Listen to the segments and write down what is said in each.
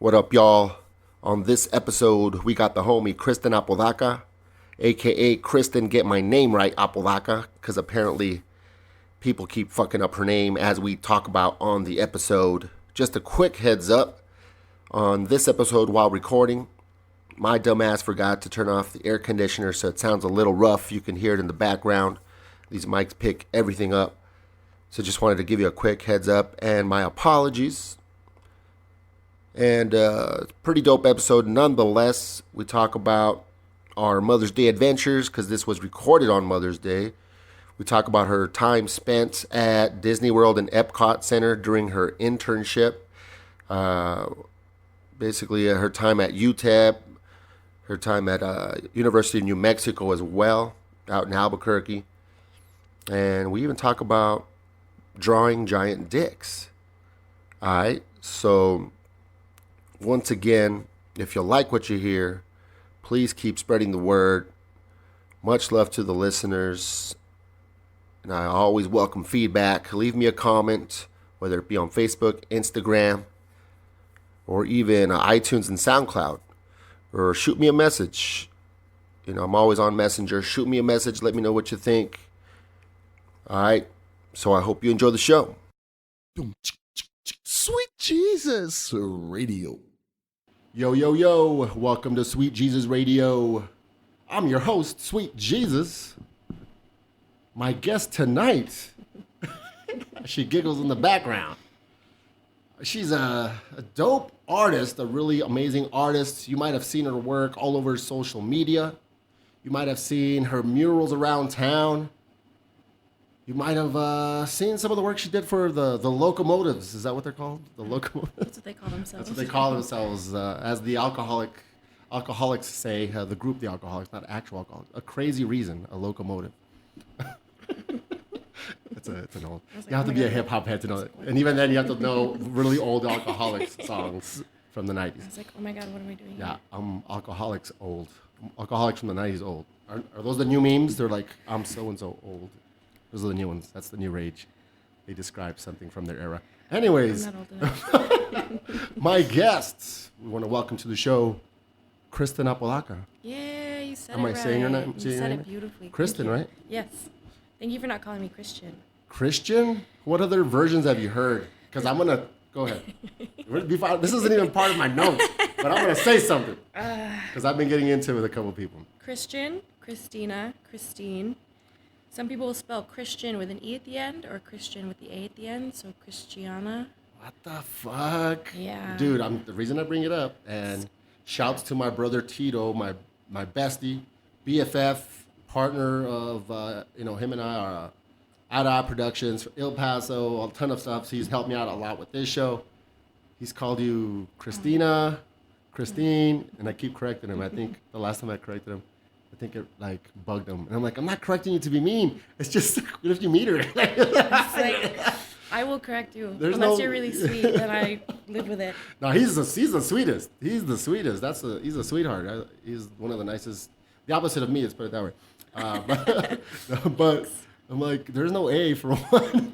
What up, y'all? On this episode, we got the homie CHRISTIN Apodaca, aka Kristen, get my name right, Apodaca, because apparently people keep fucking up her name as we talk about on the episode. Just a quick heads up, on this episode while recording, my dumbass forgot to turn off the air conditioner, so it sounds a little rough. You can hear it in the background. These mics pick everything up. So just wanted to give you a quick heads up, and my apologies. And pretty dope episode nonetheless. We talk about our Mother's Day adventures because this was recorded on Mother's Day. We talk about her time spent at Disney World and Epcot Center during her internship. Basically, her time at UTEP, her time at University of New Mexico as well, out in Albuquerque. And we even talk about drawing giant dicks. All right, so once again, if you like what you hear, please keep spreading the word. Much love to the listeners. And I always welcome feedback. Leave me a comment, whether it be on Facebook, Instagram, or even iTunes and SoundCloud. Or shoot me a message. You know, I'm always on Messenger. Shoot me a message. Let me know what you think. All right. So I hope you enjoy the show. Sweet Jesus Radio. Yo, yo, yo. Welcome to Sweet Jesus Radio. I'm your host, Sweet Jesus. My guest tonight, she giggles in the background. She's a dope artist, a really amazing artist. You might have seen her work all over social media. You might have seen her murals around town. You might have seen some of the work she did for the locomotives. Is that what they're called? The locomotives? That's what they call themselves. That's what they call themselves. As the alcoholics say, the group, the alcoholics, not actual alcoholics. A crazy reason, a locomotive. It's an old. You have to be a hip hop head to know it. And even then, you have to know really old alcoholics songs from the 90s. I was like, oh my God, what am I doing? Yeah, alcoholics old. Alcoholics from the 90s old. Are those the new memes? They're like, I'm so-and-so old. Those are the new ones. That's the new rage. They describe something from their era. Anyways, I'm not old enough. my guests, we want to welcome to the show, CHRISTIN Apodaca. Yeah, you said Am it I right. saying your name? You said it beautifully. CHRISTIN, right? Yes. Thank you for not calling me Christian. Christian? What other versions have you heard? Because I'm going to, go ahead. This isn't even part of my notes, but I'm going to say something. Because I've been getting into it with a couple people. Christian, Christina, Christine. Some people will spell Christian with an E at the end or Christian with the A at the end, so Christiana. What the fuck? Yeah. Dude, the reason I bring it up, and shouts to my brother Tito, my bestie, BFF, partner of, him and I are Ada Productions, El Paso, a ton of stuff. So he's helped me out a lot with this show. He's called you Christina, Christine, and I keep correcting him. I think the last time I corrected him, I think it bugged him. And I'm like, I'm not correcting you to be mean. It's just, what if you meet her? It's like, I will correct you. Unless you're really sweet, then I live with it. No, he's the sweetest. He's the sweetest. He's a sweetheart. He's one of the nicest. The opposite of me, let's put it that way. But I'm like, there's no A for one.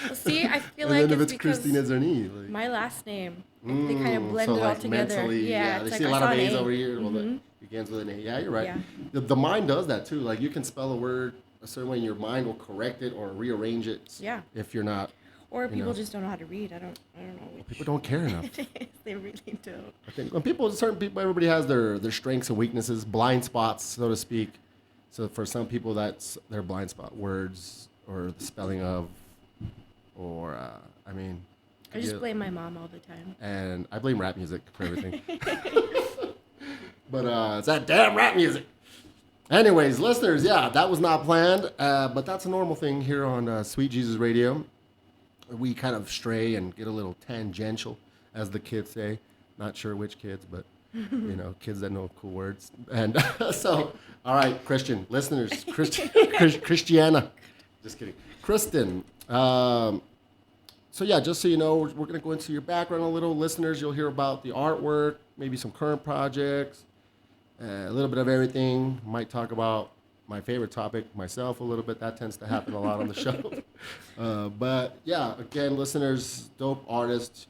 Well, see, I feel and like then if it's it's because Christine, it's an E. Like, my last name, they kind of blend so it all like together. mentally, Yeah, they it's see like a lot I of saw A's an A. over here. Well, it begins with an A. Yeah, you're right. Yeah. The mind does that too. Like you can spell a word a certain way, and your mind will correct it or rearrange it. Yeah. If you're not. Or people just don't know how to read. I don't know. Which People don't care enough. they really don't. I think when certain people, everybody has their strengths and weaknesses, blind spots, so to speak. So for some people, that's their blind spot, words or the spelling of, or I just blame my mom all the time. And I blame rap music for everything. But it's that damn rap music. Anyways, listeners, yeah, that was not planned, but that's a normal thing here on Sweet Jesus Radio. We kind of stray and get a little tangential, as the kids say. Not sure which kids, but, kids that know cool words. And so, all right, Christian, listeners, Christiana. Just kidding. Kristen. So, yeah, just so you know, we're going to go into your background a little. Listeners, you'll hear about the artwork, maybe some current projects, a little bit of everything. Might talk about my favorite topic, myself, a little bit. That tends to happen a lot on the show. But yeah, again, listeners, dope artist.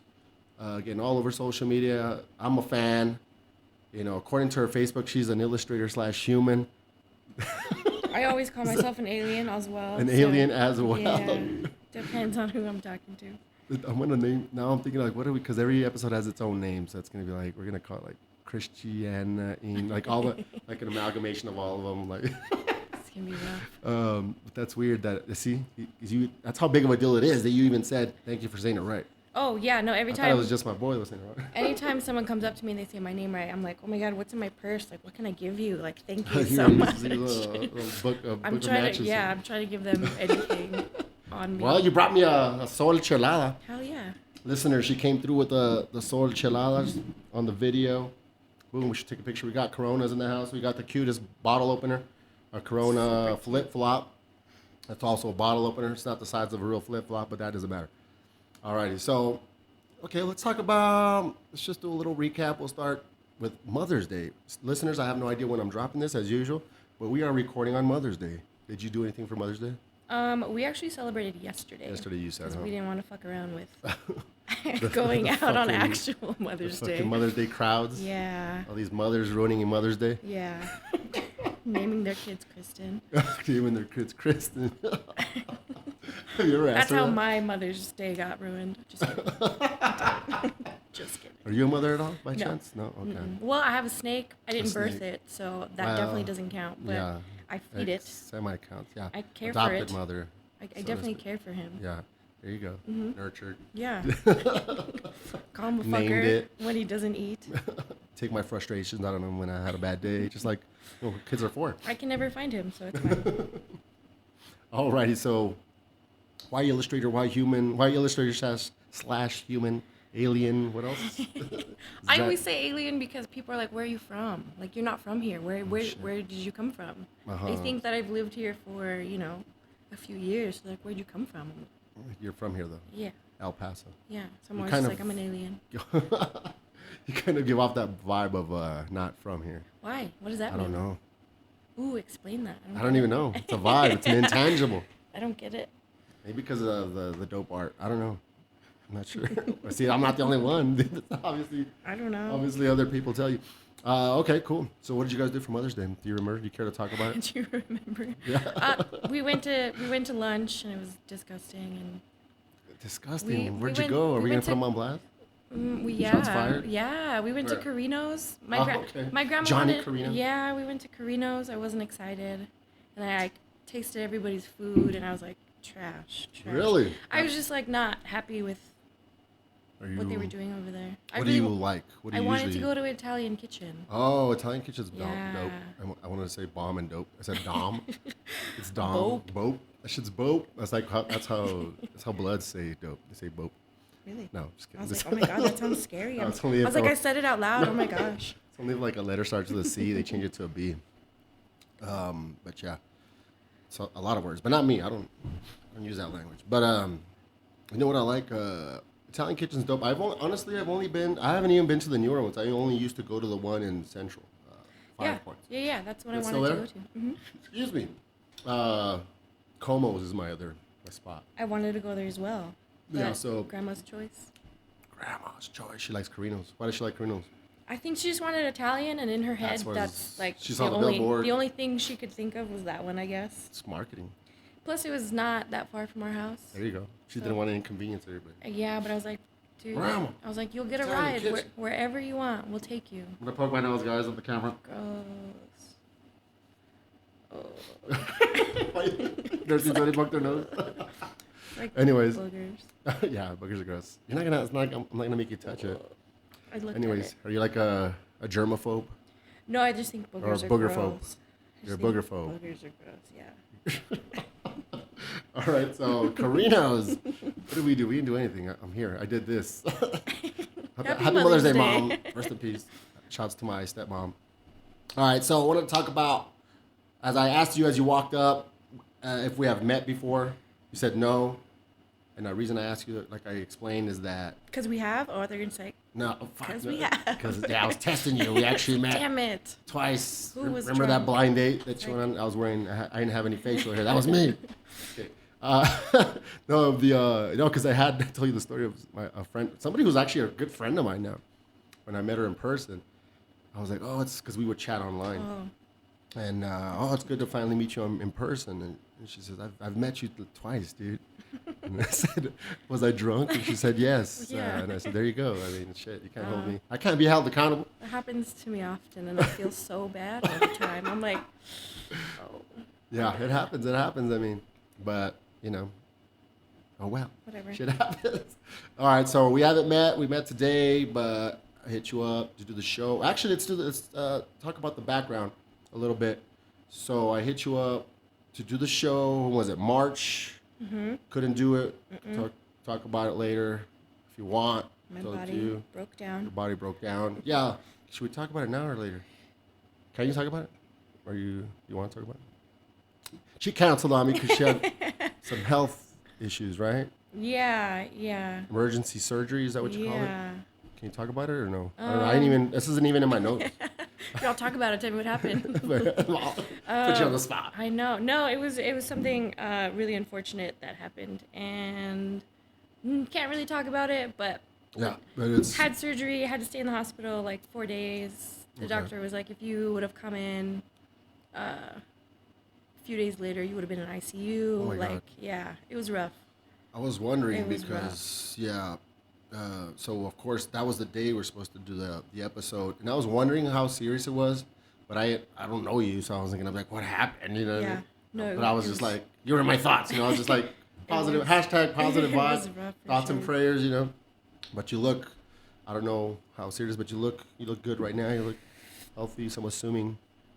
getting all over social media. I'm a fan. You know, according to her Facebook, she's an illustrator/human. I always call myself an alien as well. An alien as well. Yeah, depends on who I'm talking to. I'm gonna name now. I'm thinking like, what are we? Because every episode has its own name, so it's gonna be like we're gonna call it like Christian, like all the like an amalgamation of all of them. Like, It's gonna be rough. but that's weird. That see, you. That's how big of a deal it is that you even said thank you for saying it right. Oh yeah, no. Every I time thought it was just my boy that was saying it right. anytime someone comes up to me and they say my name right, I'm like, oh my god, what's in my purse? Like, what can I give you? Like, thank you so Here, much. this is a book I'm of trying matches. to, yeah, I'm trying to give them anything on me. Well, you brought me a sol chelada. Hell yeah. Listener, she came through with the sol cheladas on the video. Boom, we should take a picture. We got Coronas in the house. We got the cutest bottle opener, a Corona flip-flop. That's also a bottle opener. It's not the size of a real flip-flop, but that doesn't matter. Alrighty, so, okay, let's just do a little recap. We'll start with Mother's Day. Listeners, I have no idea when I'm dropping this, as usual, but we are recording on Mother's Day. Did you do anything for Mother's Day? We actually celebrated yesterday. Yesterday you said, Because huh? we didn't want to fuck around with going out on fucking- actual Mother's The Day. fucking Mother's Day crowds. Yeah. All these mothers ruining your Mother's Day. Yeah. Naming their kids Kristen. Giving their kids Kristen. Have you ever asked That's her how that? my Mother's Day got ruined. Just kidding. Just kidding. Are you a mother at all, by No. chance? No? Okay. Well, I have a snake. I didn't birth snake. it, so that Well, definitely doesn't count. But Yeah. I feed it. Semi-counts, yeah. I care for Adopted it. mother. I so to definitely speak. care for him. Yeah. There you go. Nurtured. Yeah. Call him a Named fucker it. when he doesn't eat. Take my frustrations out on him when I had a bad day. Just like kids are for. I can never find him, so it's fine. Alrighty, so why illustrator? Why human? Why illustrator slash human? Alien? What else? I always say alien because people are like, "Where are you from? Like, you're not from here. Where shit. did you come from?" Uh-huh. They think that I've lived here for a few years. So like, where'd you come from? You're from here though. Yeah, El Paso. yeah. So I'm always kind just of- like, I'm an alien. You kind of give off that vibe of not from here. Why? What does that I mean? don't know. Ooh, explain that. I don't even know. It's a vibe. It's an intangible. I don't get it. Maybe because of the dope art. I don't know. I'm not sure. See, I'm not the only one. I don't know. Obviously, other people tell you. Okay, cool. So, what did you guys do for Mother's Day? Do you remember? Do you care to talk about it? Do you remember? Yeah. We went to lunch and it was disgusting and Disgusting. we Where'd you went- go? Are we we gonna went put them on blast? yeah, fired? yeah. We went to Where? Carino's. Okay. My grandma Johnny wanted, Carino? Yeah, we went to Carino's. I wasn't excited, and I tasted everybody's food, and I was like, trash. Really? I was just like not happy with Are you, what they were doing over there. What do you like? What do I you wanted usually to go to an Italian kitchen. Oh, Italian kitchen's Yeah. dope. I wanted to say bomb and dope. I said dom. It's dom. Bope. Bope. That shit's bope. That's like that's how Bloods say dope. They say bope. Really? No, just kidding. I was like, oh my god, that sounds scary. No, I it's only was if like, I- I said it out loud. Oh my gosh. It's only if like a letter starts with a C, they change it to a B. But yeah, so a lot of words, but not me. I don't use that language. But you know what I like? Italian kitchen's dope. I haven't even been to the newer ones. I only used to go to the one in Central. Yeah. Five Points. Yeah, that's what It's I still wanted to there? go to. hmm Excuse me. Como's is my spot. I wanted to go there as well. Yeah, but so- Grandma's choice. Grandma's choice. She likes Carinos. Why does she like Carinos? I think she just wanted Italian, and in her head, That's what that's like she saw the billboard. the only thing she could think of was that one, I guess. It's marketing. Plus, it was not that far from our house. There you go. She So- didn't want to inconvenience everybody. Yeah, but I was like, dude, Grandma, I was like, you'll get a Italian ride kitchen. wherever you want. We'll take you. I'm gonna poke my nose, guys, at the camera. Gross. Oh. There's somebody poked their nose. Like Anyways. boogers. Yeah, boogers are gross. You're not gonna. I'm not gonna make you touch it. I looked Anyways, at it. are you like a germaphobe? No, I just think boogers a are boogerphobe. gross. I You're a just think boogerphobe. Boogers are gross, yeah. All right, so Carino's. What did we do? We didn't do anything. I'm here. I did this. Happy Mother's Day, Mom. Rest in peace. Shouts to my stepmom. All right, so I wanted to talk about, as I asked you as you walked up, if we have met before. You said no. And the reason I asked you, like I explained, is that Because we have? Oh, they're going to say, no, fuck, 'Cause we have. Because I was testing you. We actually met damn it. twice. Who was Remember that drunk? blind date that you went on? I was wearing. I didn't have any facial hair. That was me. Okay. No, because I told you the story of a friend, somebody who's actually a good friend of mine now. When I met her in person, I was like, oh, it's because we would chat online. Oh. And, it's good to finally meet you in person. And she says, I've met you twice, dude. And I said, was I drunk? And she said, yes. Yeah. And I said, there you go. I mean, shit, you can't hold me. I can't be held accountable. It happens to me often, and I feel so bad all the time. I'm like, oh. Yeah, it happens. It happens. I mean, but, oh, well. Whatever. Shit happens. All right, so we haven't met. We met today, but I hit you up to do the show. Actually, let's talk about the background a little bit. So I hit you up to do the show. When was it? March. Mm-hmm. Couldn't do it. Talk about it later if you want. My body broke down. Your body broke down. Yeah. Should we talk about it now or later? Can you talk about it? Or you want to talk about it? She canceled on me because she had some health issues, right? Yeah. Emergency surgery, is that what you call it? Yeah. Can you talk about it or no? I don't know. I didn't even. This isn't even in my notes. Y'all talk about it. Tell me what happened. Put you on the spot. I know. No, it was something really unfortunate that happened, and can't really talk about it. But yeah, but it's had surgery. Had to stay in the hospital like 4 days. The doctor was like, if you would have come in a few days later, you would have been in ICU. Oh my like, God. yeah, it was rough. I was wondering It was because so of course that was the day we're supposed to do the episode, and I was wondering how serious it was, but I don't know you, so I was thinking, I'm like, what happened? You know what I Yeah. mean? No, But I was just like, you were in my thoughts, I was just like, positive hashtag positive it was vibes, rough for thoughts and sure. prayers, But you look, I don't know how serious, but you look good right now. You look healthy, so I'm assuming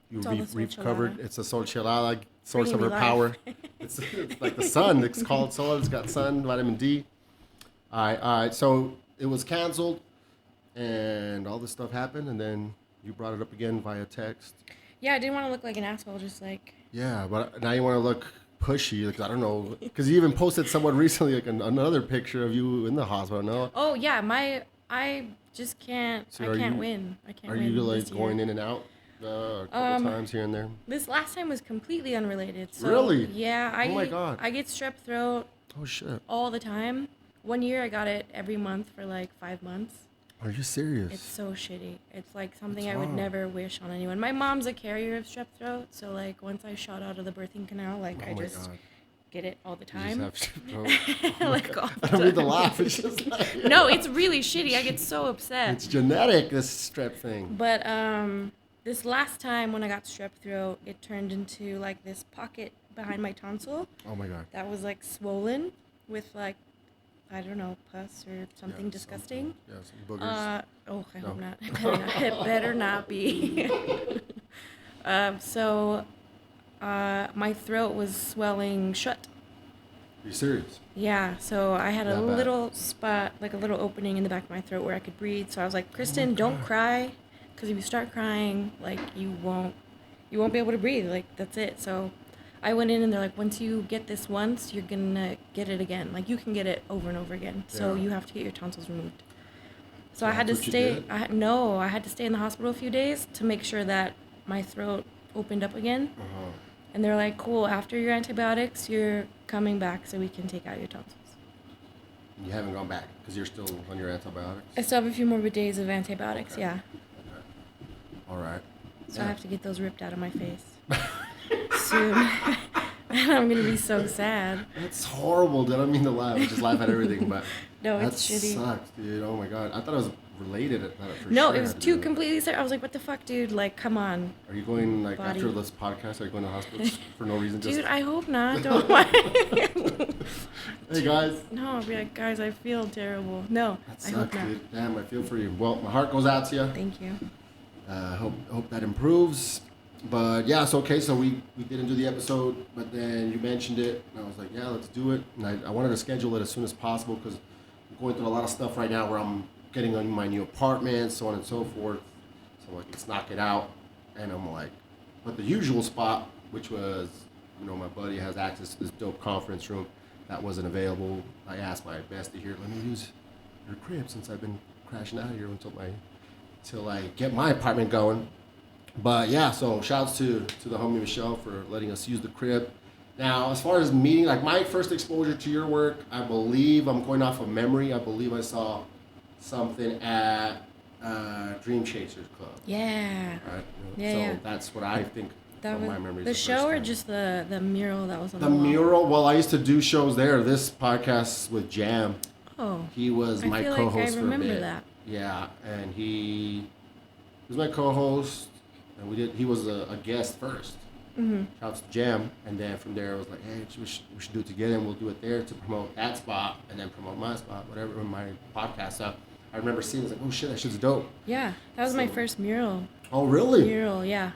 you It's all the sol recovered. chelada. It's a sol chelada, source of Bringing her me power. life. It's like the sun. It's called sol. It's got sun, vitamin D. All right. So it was canceled, and all this stuff happened, and then you brought it up again via text. Yeah, I didn't want to look like an asshole. Just like Yeah, but now you want to look pushy. Like, I don't know, because you even posted someone recently, like another picture of you in the hospital. No. oh yeah, I just can't. So I are can't you- win. I can't Are win. you like this year. going in and out a couple times here and there? This last time was completely unrelated. So, Really? Yeah. Oh my God. I get strep throat Oh shit! all the time. 1 year I got it every month for like 5 months. Are you serious? It's so shitty. It's like something What's I would wrong? never wish on anyone. My mom's a carrier of strep throat, so like once I shot out of the birthing canal, like Oh I my just God. get it all the You time. just have to- like all I the don't mean to time. laugh. It's just like No, it's really shitty. I get so upset. it's genetic. This strep thing. But this last time when I got strep throat, it turned into like this pocket behind my tonsil Oh my God. that was like swollen with like, I don't know, pus or something Yeah, disgusting. Yeah, some boogers. I hope No. not. It better not, it better not be. My throat was swelling shut. Are you serious? Yeah, so I had a That bad? little spot, like a little opening in the back of my throat where I could breathe. So I was like, Kristen, don't cry, because if you start crying, like you won't be able to breathe. Like that's it. So I went in and they're like, once you get this once, you're gonna get it again. Like you can get it over and over again. So Yeah. you have to get your tonsils removed. So So I had to that's what you stay. did? I had to stay in the hospital a few days to make sure that my throat opened up again. Uh-huh. And they're like, cool, after your antibiotics, you're coming back so we can take out your tonsils. You haven't gone back because you're still on your antibiotics. I still have a few more days of antibiotics, Okay. yeah. All right. So I have to get those ripped out of my face soon. And I'm going to be so sad. That's horrible. Dude. I don't mean to laugh. I just laugh at everything, but No, that it's shitty. sucks, dude. Oh my God. I thought it was related. I thought it for No, sure it was had to two do it. completely separate. I was like, what the fuck, dude? Like, come on. Are you going like Body. after this podcast? Are you going to the hospital for no reason? Just Dude, I hope not. Don't mind. hey guys. No, I'll be like, guys, I feel terrible. No, That I hope sucks, not. dude. Damn, I feel for you. Well, my heart goes out to you. Thank you. Hope that improves. But yeah, so okay, so we didn't do the episode, but then you mentioned it, and I was like, yeah, let's do it. And I wanted to schedule it as soon as possible because I'm going through a lot of stuff right now where I'm getting on my new apartment, so on and so forth. So I'm like, let's knock it out. And I'm like, but the usual spot, which was, my buddy has access to this dope conference room, that wasn't available. I asked my bestie here, let me use your crib since I've been crashing out here until I get my apartment going. But yeah, so shouts to the homie Michelle for letting us use the crib. Now, as far as meeting, like my first exposure to your work, I believe I'm going off of memory. I believe I saw something at Dream Chasers Club. Yeah. Right. Yeah, So yeah. that's what I think. That from was my memories the first show, or time. just the mural that was on the The wall? mural. Well, I used to do shows there. This podcast with Jam. Oh. He was I my feel co-host like I for a remember bit. that. Yeah, and he was my co-host, and he was a guest first. Mm-hmm. Shouts to Jam, and then from there I was like, hey, we should do it together, and we'll do it there to promote that spot, and then promote my spot, whatever, my podcast. So I remember seeing it, like, oh shit, that shit's dope. Yeah, that was my first mural. Oh really? Mural, yeah.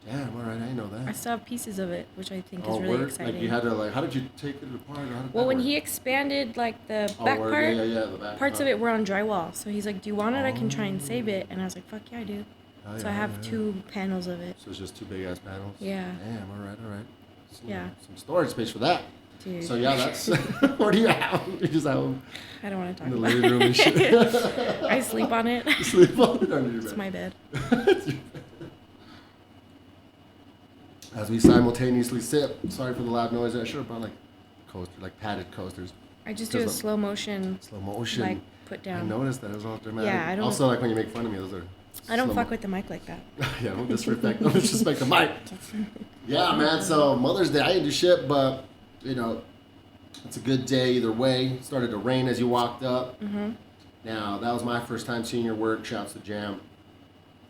Damn, all right, I didn't know that. I still have pieces of it, which I think is Oh, really word? exciting. Like you had to how did you take it apart? Or how did Well, that when work? he expanded like the Oh, back word, part, the back parts of part. it were on drywall. So he's like, "Do you want it? I can try and save it." And I was like, "Fuck yeah, I do." Oh, So I yeah, have yeah. 2 panels of it. So it's just 2 big ass panels. Yeah. Damn, all right. Yeah. Some storage space for that. Dude. So yeah, that's where do you have them? You just have them I don't want to talk in the about living room and shit. it. I sleep on it. You sleep on it under your It's bed. my bed. As we simultaneously sip. Sorry for the loud noise. I should have brought like padded coasters. I just do a Because slow motion, Slow motion. like put I down. noticed that it was all dramatic. Yeah, I don't- Also, like when you make fun of me, those are. I don't slow fuck mo- with the mic like that. Yeah, don't disrespect the mic. Yeah, man. So Mother's Day, I didn't do shit, but it's a good day either way. It started to rain as you walked up. Mm-hmm. Now that was my first time seeing your work. Shouts to Jam.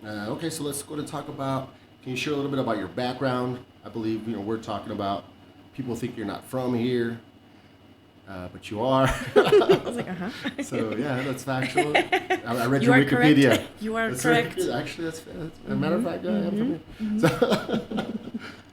Okay, so let's go to talk about. Can you share a little bit about your background? I believe we're talking about. People think you're not from here, but you are. I was like, So yeah, that's factual. I read You your are correct. Wikipedia. You are That's correct. right. Actually, that's fair. As a matter of fact, yeah, I am from here. So,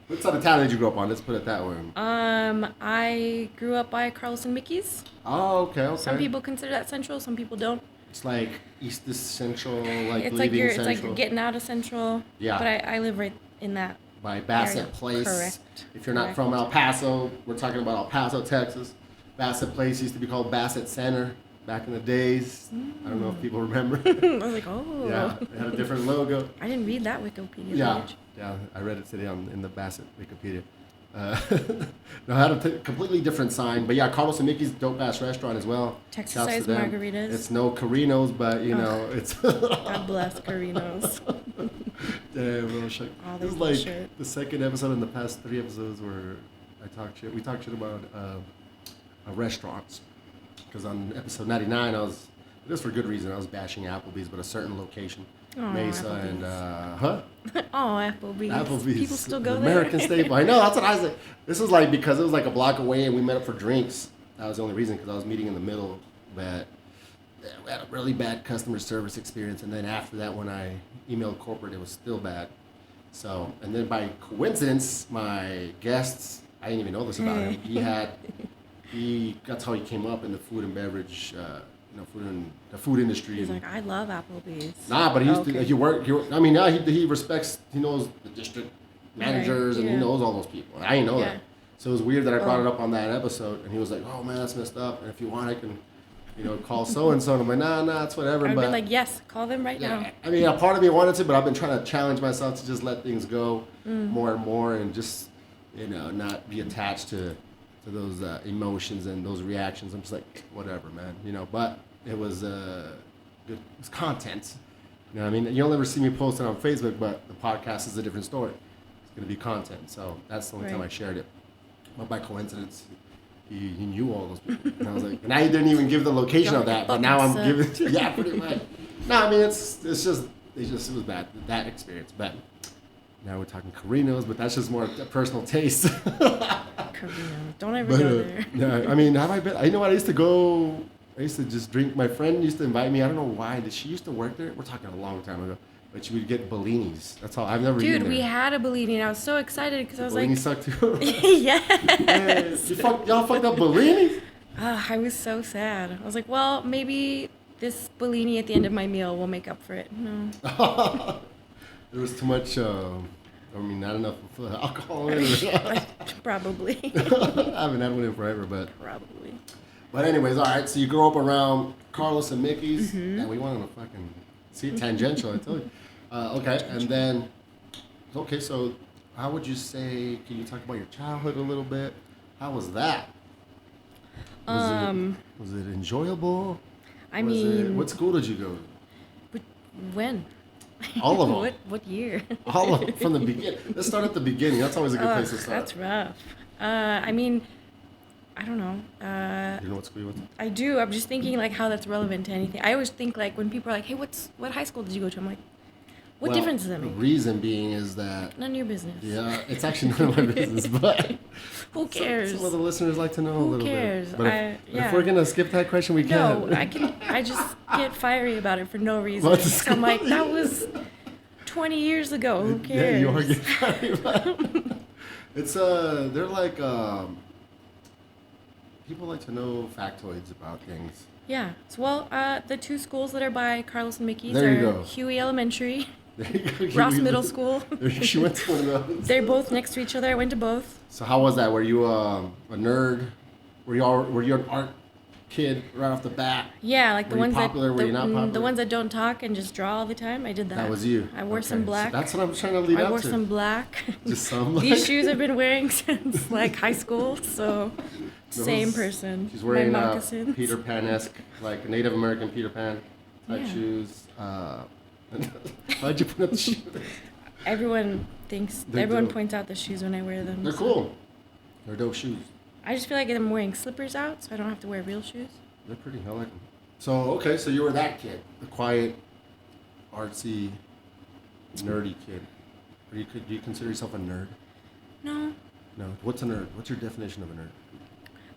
what side of town did you grow up on? Let's put it that way. I grew up by Carlos and Mickey's. Oh, okay. Some people consider that central, some people don't. It's like East to Central, like It's leaving like you're Central. it's like you're getting out of central. Yeah. But I live right in that. By Bassett area. Place. Correct. If you're not Correct. from El Paso, we're talking about El Paso, Texas. Bassett Place used to be called Bassett Center back in the days. I don't know if people remember. I was like, oh. Yeah, it had a different logo. I didn't read that Wikipedia Yeah, page. yeah, I read it today in the Bassett Wikipedia. No, I had a completely different sign, but yeah, Carlos and Mickey's dope ass restaurant as well. Texas Shouts to sized them. margaritas. It's no Carinos, but it's. God bless Carinos. Damn, bro, shit. All This this is like bullshit. the second episode in the past 3 episodes where we talked shit about restaurants. Because on episode 99, this for good reason, I was bashing Applebee's, but a certain location. Oh, Mesa and, Oh, Applebee's. Applebee's. People still go the there. American staple. I know, that's what I said. This was like because it was like a block away and we met up for drinks. That was the only reason, because I was meeting in the middle. But we had a really bad customer service experience. And then after that, when I emailed corporate, it was still bad. So, and then by coincidence, my guests, I didn't even know this about him. That's how he came up in the food and beverage, the food industry. He's like, I love Applebee's. Nah, but he used to, Okay. he respects, he knows the district managers and he yeah. knows all those people. I didn't know Yeah. that. So it was weird that I brought Oh. it up on that episode and he was like, oh man, that's messed up. And if you want, I can, call so-and-so. And I'm like, nah, it's whatever. I've But been like, yes, call them right yeah, now. I mean, a part of me wanted to, but I've been trying to challenge myself to just let things go more and more and just, not be attached to those emotions and those reactions. I'm just like, whatever, man, but it was good. It was content. You know what I mean? You'll never see me posting on Facebook, but the podcast is a different story. It's going to be content. So that's the only time I Right. shared it. But by coincidence, he knew all those people. And I was like, and I didn't even give the location of that, but now I'm Fucking giving, yeah, pretty much. No, I mean, it was bad, that experience. But now we're talking Carinos, but that's just more a personal taste. Carino. Don't ever go there. Yeah, I mean, have I been? I know what I used to go. I used to just drink. My friend used to invite me. I don't know why. Did she used to work there? We're talking a long time ago. But she would get Bellinis. That's all. I've never eaten Dude, there. we had a Bellini and I was so excited because I was Bellini like, sucked too. yes. Y'all fucked up Bellinis? I was so sad. I was like, well, maybe this Bellini at the end of my meal will make up for it. No. There was too much. Not enough alcohol in it. Probably. I haven't had one in forever, but. Probably. But anyways, all right. So you grew up around Carlos and Mickey's, and we went on a fucking tangential. I tell you. Okay, and then so how would you say? Can you talk about your childhood a little bit? How was that? Was it enjoyable? What school did you go to? When? All of them. What year? All of them from the beginning. Let's start at the beginning. That's always a good place to start. That's rough. I mean, I don't know. You know what school you went to? I do. I'm just thinking like how that's relevant to anything. I always think like when people are like, "Hey, what high school did you go to?" I'm like, "What difference does that The make?" reason being is that None of your business. yeah, it's actually none of my business, but Who cares? some of the listeners like to know a Who little cares? bit. But if we're gonna skip that question, we No, can. I just get fiery about it for no reason. What's the So I'm like, school? that was 20 years ago. Who cares? Yeah, you are getting funny about it. It's they're like people like to know factoids about things. Yeah. So, well, the two schools that are by Carlos and Mickey's There you are go. Huey Elementary, There you go. Ross Middle School. She went to one of those. They're both next to each other. I went to both. So how was that? Were you a nerd? Were you an art kid right off the bat? Yeah, like Were the you ones popular? that Were you not the popular? ones that don't talk and just draw all the time. I did that. That was you. I wore Okay, some so black. that's what I'm trying to lead I up wore to. some black. Just some. These shoes I've been wearing since like high school, so same person. She's wearing my moccasins. Peter Pan-esque, like Native American Peter Pan type Yeah. shoes. Why'd you put up the shoes? Everyone thinks. They're Everyone dope. points out the shoes when I wear them. They're so. cool. They're dope shoes. I just feel like I'm wearing slippers out, so I don't have to wear real shoes. They're pretty. I like them. So okay, so you were that kid, the quiet, artsy, nerdy kid. Do you consider yourself a nerd? No, No. What's a nerd? What's your definition of a nerd?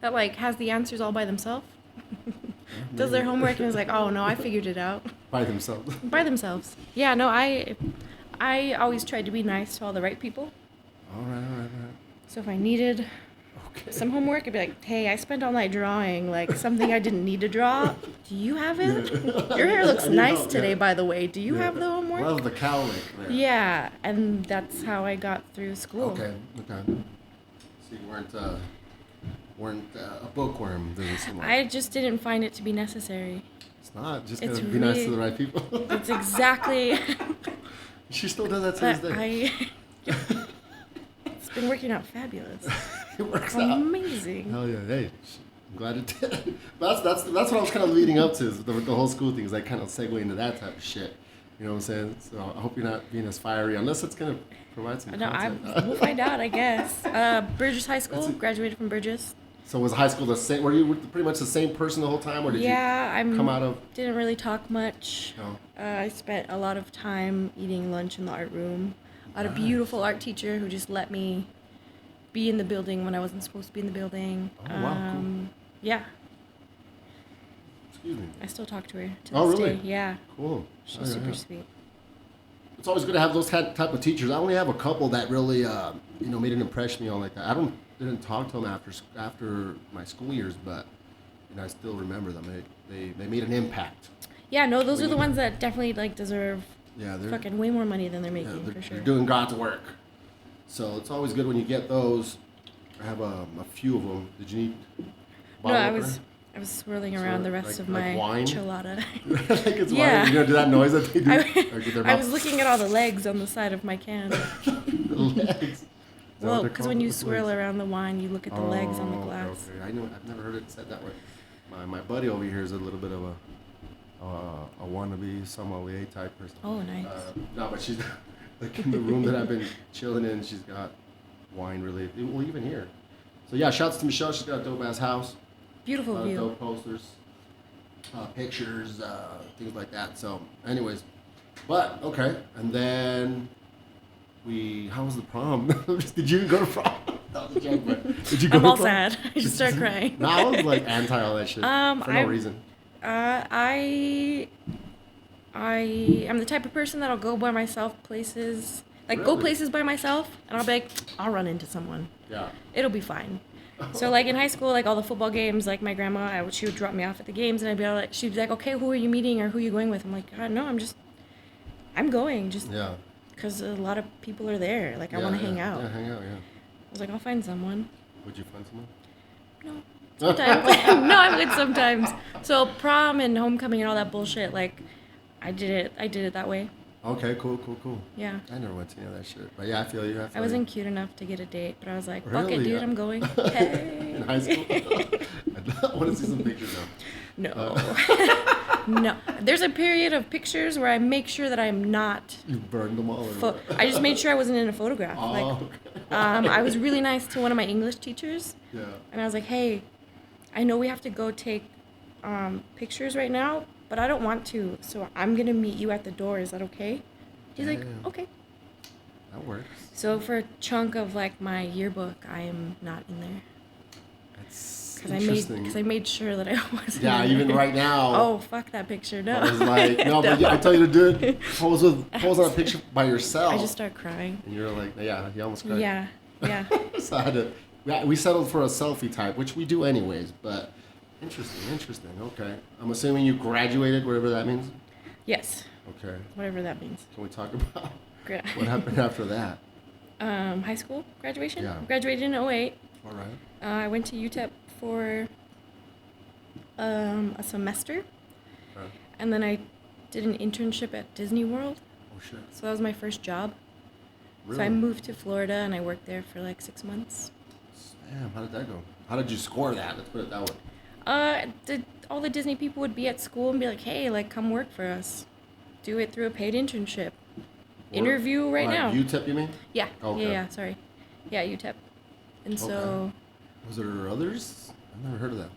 that like has the answers all by themselves. Does their homework and is like, oh no, I figured it out By themselves. by themselves. Yeah, no, I always tried to be nice to all the right people. All right. So if I needed Okay. some homework, I'd be like, hey, I spent all night drawing like something I didn't need to draw. Do you have it? Your hair looks I need nice help, today, yeah. by the way. Do you have the homework? Love the cowlick there. Yeah, and that's how I got through school. Okay. So you weren't a bookworm. Doesn't seem like. I just didn't find it to be necessary. It's not. Just It's gotta be nice to really- the right people. That's exactly. She still does that to this But day. It's been working out fabulous. It works out. Amazing. Hell yeah! Hey, I'm glad it did. But that's what I was kind of leading up to. Is the whole school thing is like kind of segue into that type of shit. You know what I'm saying? So I hope you're not being as fiery, unless it's gonna provide some No, content. we'll find out, I guess. Burgess High School. That's it. Graduated from Burgess. So was high school the same? Were you pretty much the same person the whole time, or did Yeah, you come out of? Didn't really talk much. No. I spent a lot of time eating lunch in the art room. I had a beautiful art teacher who just let me be in the building when I wasn't supposed to be in the building. Oh, wow, cool. Yeah, Excuse me. I still talk to her to Oh, this really? day. Yeah, Cool. she's Oh, yeah, super yeah. sweet. It's always good to have those type of teachers. I only have a couple that really, made an impression on me on like that. Didn't talk to them after my school years, but I still remember them. They made an impact. Yeah, no, those are the Really? ones that definitely like deserve Yeah, they're fucking way more money than they're yeah, making they're, for sure. they're doing God's work. So it's always good when you get those. I have a few of them. Did you need? No, bottle I opener? was swirling Sort around of the rest like- of like my wine? chilada. Like it's Yeah. wine. You're gonna do that noise that they do. Or get their I was mouth- looking at all the legs on the side of my can. the legs. Is that what Well, they're because called? when you What's swirl legs? around the wine, you look at the legs on the Oh, okay, glass. okay. I know. I've never heard it said that way. My buddy over here is a little bit of a wannabe sommelier type person. Oh, nice. No, but she's like in the room that I've been chilling in. She's got wine related. Well, even here. So yeah, shouts to Michelle. She's got a dope ass house. Beautiful A lot of view. dope posters, pictures, things like that. So, anyways, but okay, and then how was the prom? Did you go to prom? That was a joke, but did you go I'm to all prom? sad. I just start crying. No, I was like anti all that shit for no reason. I am the type of person that'll go by myself places, like go Really? places by myself, and I'll be like, I'll run into someone. Yeah. It'll be fine. So like in high school, like all the football games, like my grandma, she would drop me off at the games, and I'd be like, she'd be like, okay, who are you meeting or who are you going with? I'm like, no, I'm going just Yeah. because a lot of people are there. Like I want to hang out. Yeah, hang out. Yeah. I was like, I'll find someone. Would you find someone? No. Sometimes. No, I'm good sometimes. So prom and homecoming and all that bullshit, like I did it that way. Okay, cool. Yeah. I never went to any of that shit. But yeah, I feel you. I wasn't cute enough to get a date, but I was like, fuck Really? it, dude, I'm going. Hey. In high school? I want to see some pictures now. No. No. There's a period of pictures where I make sure that I'm not. You burned them all? Or I just made sure I wasn't in a photograph. Oh, I was really nice to one of my English teachers. yeah. And I was like, hey, I know we have to go take pictures right now, but I don't want to, so I'm going to meet you at the door. Is that okay? He's like, Damn. okay. That works. So for a chunk of like my yearbook, I am not in there. That's Because interesting. I made sure that I wasn't. Yeah, in even there. right now. Oh, fuck that picture. No. I was like, no, but yeah, I tell you to do it. Pose on a picture by yourself. I just start crying. And you're like, yeah, you almost cried. Yeah. So I had to. Yeah, we settled for a selfie type, which we do anyways. But interesting. Okay, I'm assuming you graduated, whatever that means. Yes. Okay. Whatever that means. Can we talk about Great. what happened after that? High school graduation? Yeah. Graduated in '08. All right. I went to UTEP for a semester. Okay. And then I did an internship at Disney World. Oh shit. So that was my first job. Really? So I moved to Florida and I worked there for like 6 months. Damn, how did that go? How did you score that? Let's put it that way. All the Disney people would be at school and be like, hey, like, come work for us. Do it through a paid internship. Interview right now. UTEP, you mean? Yeah. Okay. Yeah, sorry. Yeah, UTEP. And so, Was there others? I've never heard of that.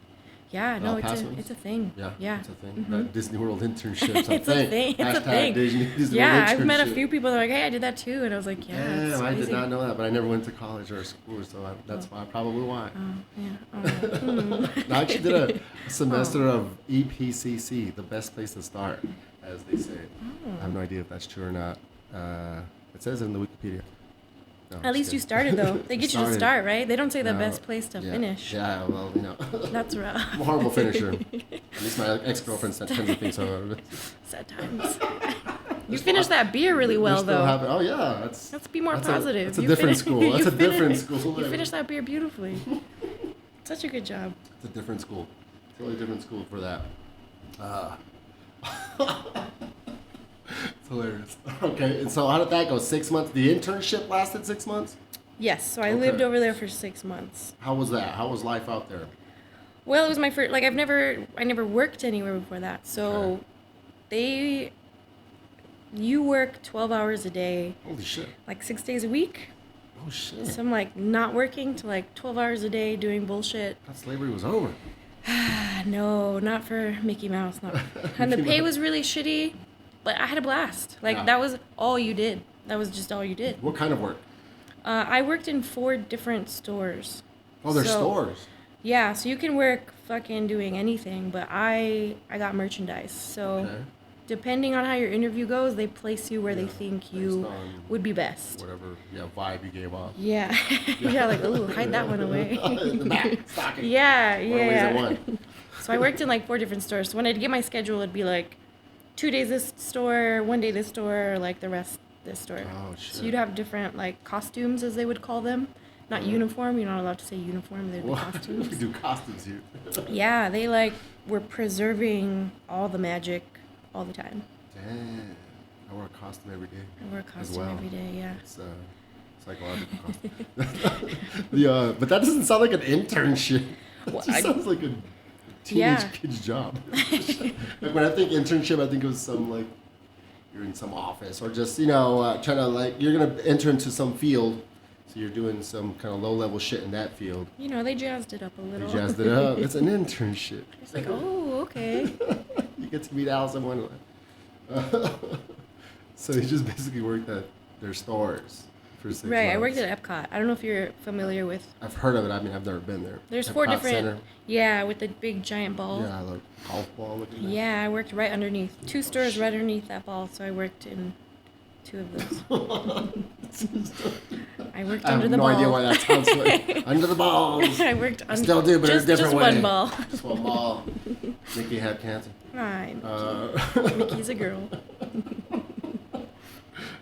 yeah, no, Paso? it's a thing. Yeah. It's a thing. Mhm. That Disney World internship's a It's a thing. It's a Hashtag thing. Disney Yeah, World I've met a internship. few people that are like, hey, I did that too. And I was like, yeah, it's Damn, I did crazy. not know that, but I never went to college or school, so that's why probably why. Oh, yeah. Oh. I actually did a semester of EPCC, the best place to start, as they say. I have no idea if that's true or not. It says it in the Wikipedia. No, I'm At least just you kidding. started, though. They get you to Started. start, right? They don't say the No, best place to yeah, finish. Yeah, well, you know. That's rough. I'm a horrible finisher. At least my ex-girlfriend tends to think so. Sadtimes. You finished that beer really well, though. Oh, yeah. Let's be more that's positive. That's a You different finished- school. you That's a different finished- school. You finished that beer beautifully. Such a good job. It's a different school. Totally different school for that. It's hilarious. Okay, and so how did that go? 6 months? The internship lasted 6 months? Yes, so I Okay. lived over there for 6 months. How was that? How was life out there? Well, it was my first. Like I never worked anywhere before that. So, you work 12 hours a day, Holy shit. like 6 days a week. Oh shit. So I'm like not working to like 12 hours a day doing bullshit. I thought slavery was over. No, not for Mickey Mouse. Not. And the pay was really shitty, but I had a blast. Like Yeah. that was all you did. That was just all you did. What kind of work? I worked in 4 different stores. Oh, they're So- stores. Yeah, so you can work fucking doing anything, but I got merchandise. So Okay. depending on how your interview goes, they place you where they think you Based on would be best. whatever vibe you gave off. Yeah. Yeah, like, ooh, hide that one away. In the back, stocking. Yeah, One ways yeah. at one. So I worked in like 4 different stores. So when I'd get my schedule, it'd be like 2 days this store, 1 day this store, or like the rest this store. Oh shit. So you'd have different like costumes, as they would call them. Not uniform. You're not allowed to say uniform. They'd be we costumes. do costumes here. Yeah, they like were preserving all the magic all the time. Damn. I wear a costume every day. I wear a costume well. every day. Yeah. It's psychological costume. But that doesn't sound like an internship. It Well, just sounds like a teenage Yeah. kid's job. Like when I think internship, I think of some like you're in some office or just trying to like you're gonna enter into some field, so you're doing some kind of low level shit in that field. You know, they jazzed it up a You little. jazzed it up. It's an internship. It's like, oh, okay. You get to meet Alice in Wonderland. So you just basically worked at their stores for 6 months. Right, I worked at Epcot. I don't know if you're familiar with. I've heard of it. I mean, I've never been there. There's 4 Epcot different. Center. Yeah, with the big giant ball. Yeah, I love golf ball looking. at. Yeah, I worked right underneath. 2 stores right underneath that ball, so I worked in 2 of those. I worked I have under the no ball. idea why that sounds like under the balls. I worked I under. still do, but in a different just way. one ball. Just one ball. Mickey had cancer. Fine. Uh, Mickey's a girl.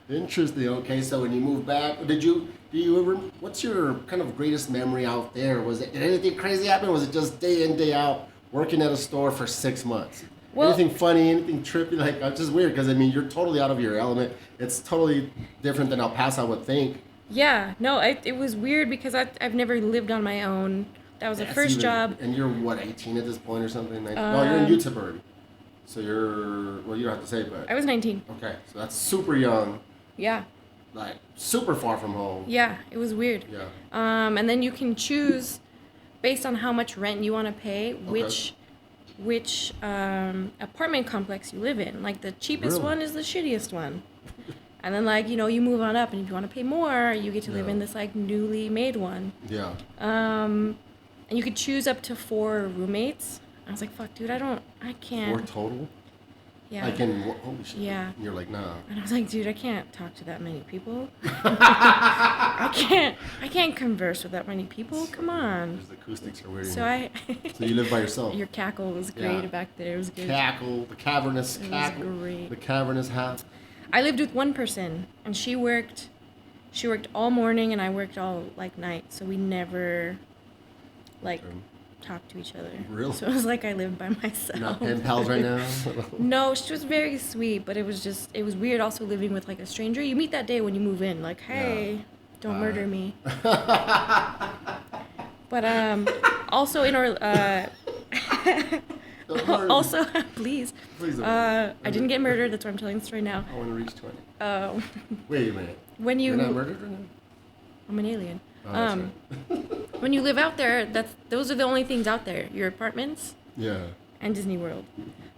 Interesting. Okay, so when you moved back, do you ever? What's your kind of greatest memory out there? Did anything crazy happen? Or was it just day in day out working at a store for 6 months? Well- anything funny, anything trippy? Like, it's just weird because I mean, you're totally out of your element. It's totally different than El Paso, I would think. Yeah, no, it was weird because I've never lived on my own. That was the That's first job. And you're what, 18 at this point or something? No, you're in UTEP already. So you're, well, you don't have to say, but I was 19. okay, so that's super young, Yeah, like super far from home. yeah, it was weird. Yeah. And then you can choose based on how much rent you want to pay, which apartment complex you live in. Like the cheapest Really? one is the shittiest one. And then like, you move on up, and if you want to pay more, you get to live Yeah. in this like newly made one. Yeah. And you could choose up to 4 roommates. I was like, fuck, dude, I can't. 4 total? Yeah. Like in, holy shit. Yeah. And you're like, nah. And I was like, dude, I can't talk to that many people. I can't converse with that many people. Come on. The acoustics are weird. So So you live by yourself. Your cackle was great Yeah. back there. It was good. Cackle, the cavernous It was cackle. great. The cavernous hat. I lived with one person, and she worked all morning, and I worked all like night. So we never like talked to each other. Really? So it was like I lived by myself. You're not pen pals right now? No, she was very sweet, but it was weird also living with like a stranger. You meet that day when you move in, like, hey, don't murder me. But also in our also please Please don't. I didn't get murdered. That's why I'm telling this story now. I want to reach 20. Uh, Wait a minute. when You're not you, murdered right now? I'm an alien. Oh, that's When you live out there, those are the only things out there. Your apartments Yeah. and Disney World.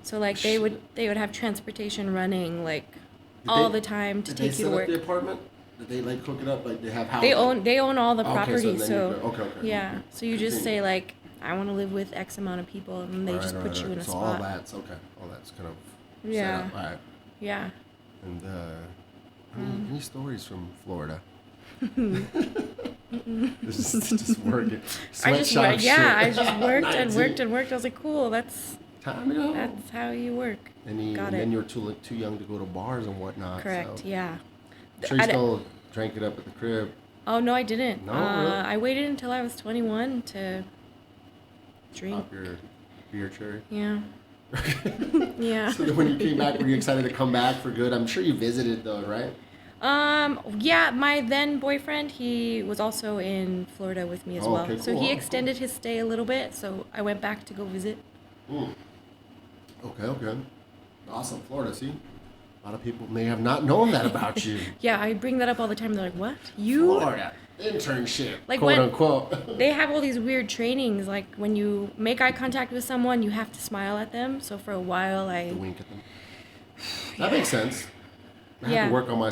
So like they would have transportation running like Did all they- the time to Did they take you set to up work. the apartment? Did they like hook it up? Like they have houses? They own all the Okay, property, then so, you go- okay. yeah. So you just Continue. say like, I want to live with X amount of people, and they just put you in a so spot. all that's okay. All that's kind of Yeah. set up. All right. Yeah. And any stories from Florida? This is just working. I just Sweatshop worked. Yeah, I shit. just worked and 19. worked and worked. I was like, cool. That's Time to go. how you work. And Got then it. you were too young to go to bars and whatnot. Correct. So. Yeah. I'm sure you I d- still drank it up at the crib. Oh no, I didn't. No, really? I waited until I was 21 to drink. Pop your beer cherry. Yeah. Yeah. So then when you came back, were you excited to come back for good? I'm sure you visited though, right? Yeah, my then boyfriend, he was also in Florida with me as Oh, well. okay, So cool. he Oh, extended his stay a little bit, so I went back to go visit. Mm. Okay. Awesome. Florida, see? A lot of people may have not known that about you. Yeah, I bring that up all the time. They're like, what? You? Florida. Internship. Like quote when- unquote. They have all these weird trainings. Like when you make eye contact with someone, you have to smile at them. So for a while, To wink at them. That makes sense. I have Yeah. to work on my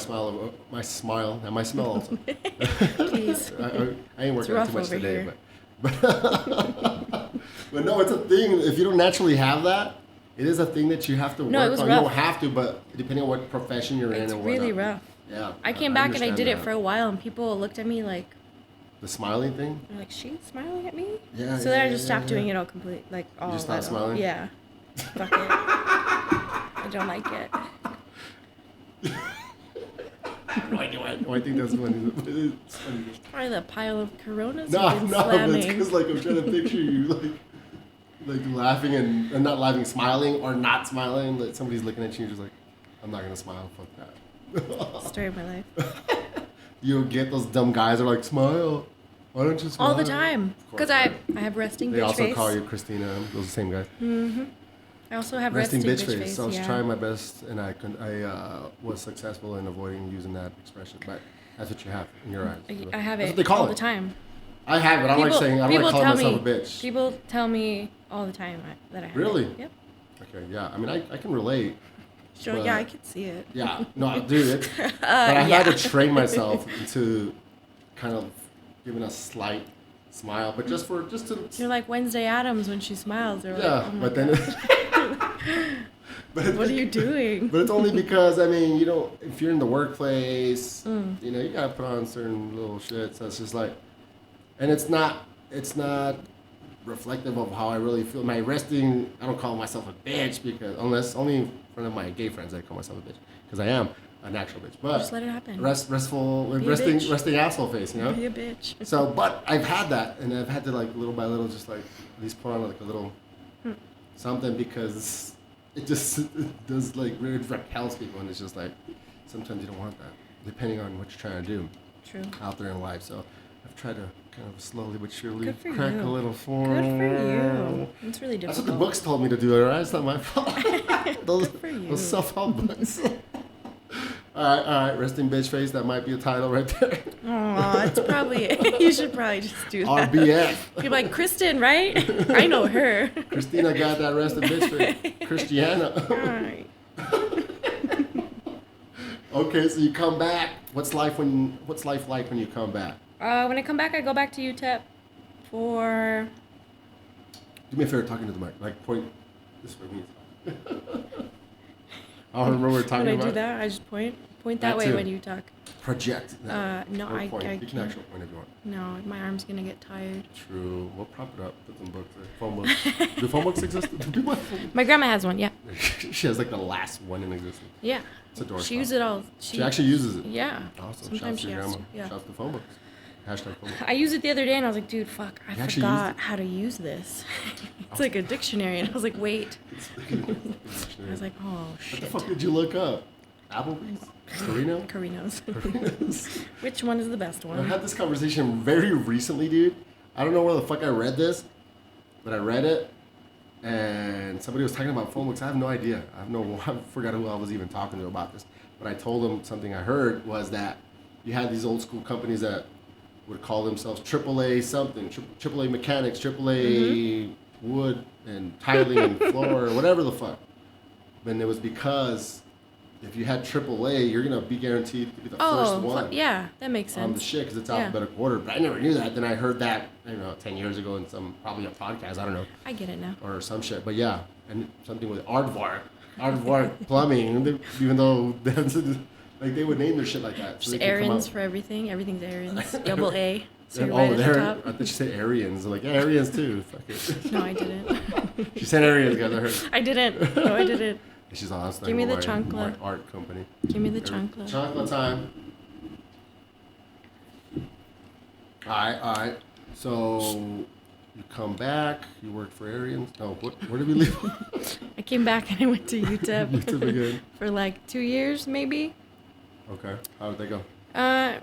smile and my smell also. Please. I ain't working on rough too much over today, here. but no, it's a thing. If you don't naturally have that, it is a thing that you have to No, it work was on. rough. You don't have to, but depending on what profession you're in It's and really whatnot. rough. Yeah. I came back and I understand did it that. for a while, and people looked at me like, The smiling thing? they're like, she's smiling at me? Yeah, So then I yeah, just yeah, stopped yeah. doing it all complete, like all. just stopped at all. smiling? Yeah. Fuck it. I don't like it. Why think that's funny? It's funny. Probably the pile of Coronas No, you've been but it's slamming. because like I'm trying to picture you like laughing and not laughing, smiling or not smiling. Like somebody's looking at you, you're just like, I'm not gonna smile. Fuck that. Story of my life. You get those dumb guys that are like, smile. Why don't you smile? All the time. Of course. Because I have resting They bitch also face. call you Christina. Those are the same guys. I also have Resting resting, bitch face. So I was yeah. trying my best, and I was successful in avoiding using that expression. But that's what you have in your eyes. I have That's it what they call all it. the time. I have it. I don't like saying. I don't like calling myself a bitch. People tell me all the time that I have Really? it. Yep. Okay. Yeah. I mean, I can relate. Sure. But- Yeah, I can see it. Yeah, no, dude. But I had to train myself to kind of giving a slight smile, but just to. You're like Wednesday Addams when she smiles. They're Yeah, like, oh my but then. but what are you doing? But it's only because I mean, if you're in the workplace, Mm. you gotta put on certain little shit. So it's just like, and it's not reflective of how I really feel. My resting, I don't call myself a bitch because unless only in front of my gay friends I call myself a bitch because I am an actual bitch. But Just let it happen. restful, Be a bitch. resting asshole face, Be a bitch. So, but I've had that, and I've had to like little by little, just like at least put on like a little something because it does like really repels people, and it's just like sometimes you don't want that, depending on what you're trying to do. True. Out there in life. So I've tried to kind of slowly but surely Good for crack you. a little form. Good for you. It's really That's difficult. what the books told me to do, alright? It's not my fault. those, Good for you. those self-help books. Alright, resting bitch face. That might be a title right there. Aw, it's probably, you should probably just do that. RBF. You're like, Kristen, right? I know her. Christina got that resting bitch face. Christiana. Alright. Okay, so you come back. What's life like when you come back? When I come back, I go back to UTEP for... Do me a favor, talking to the mic. Like, point this way. I don't remember what we're talking When I about. do that, I just point that That way too. when you talk. Project. No, Or I point. You can can't. actually point if you want. No, my arm's gonna get tired. True. We'll prop it up. Put some books there. Phone books. Do phone books exist? Do people have phone My grandma has one, yeah. books? She has like the last one in existence. Yeah. It's a door She uses it all. She actually uses it. Yeah. Awesome. Sometimes Shouts to she your has grandma. to. Yeah. Shouts to phone books. Hashtag phone books. I used it the other day and I was like, dude, fuck, I You actually used forgot it? how to use this. It's like a dictionary. And I was like, wait. I was like, oh, What shit. the fuck did you look up? Applebee's? Carino? Carino's. Carino's. Which one is the best I one? had this conversation very recently, dude. I don't know where the fuck I read this, but I read it, and somebody was talking about phone books. I have no idea. I forgot who I was even talking to about this. But I told them something I heard was that you had these old school companies that would call themselves AAA something, AAA mechanics, AAA wood and tiling and floor, or whatever the fuck. And it was because if you had AAA, you're gonna be guaranteed to be the first one. Yeah, that makes On the sense. shit, because it's Yeah. alphabetical order. But I never knew that. Then I heard that, 10 years ago in probably a podcast, I don't know, I get it now. or some shit. But yeah, and something with Aardvark plumbing, even though they would name their shit like that. Just they can come Arians out- for everything. Everything's Arians. Double A. So you're Oh, right at the there. top. I thought you said Aryans. I'm like, yeah, Aryans too. Fuck it. No, I didn't. She said Aryans, guys. I heard. I didn't. No, I didn't. She's honest. Give me the chancla. Art company. Give me the chancla. Chancla time. Alright. So you come back. You worked for Aryans. No, where did we leave? I came back and I went to UTEP UTEP again. for like 2 years, maybe. Okay. How did they go? I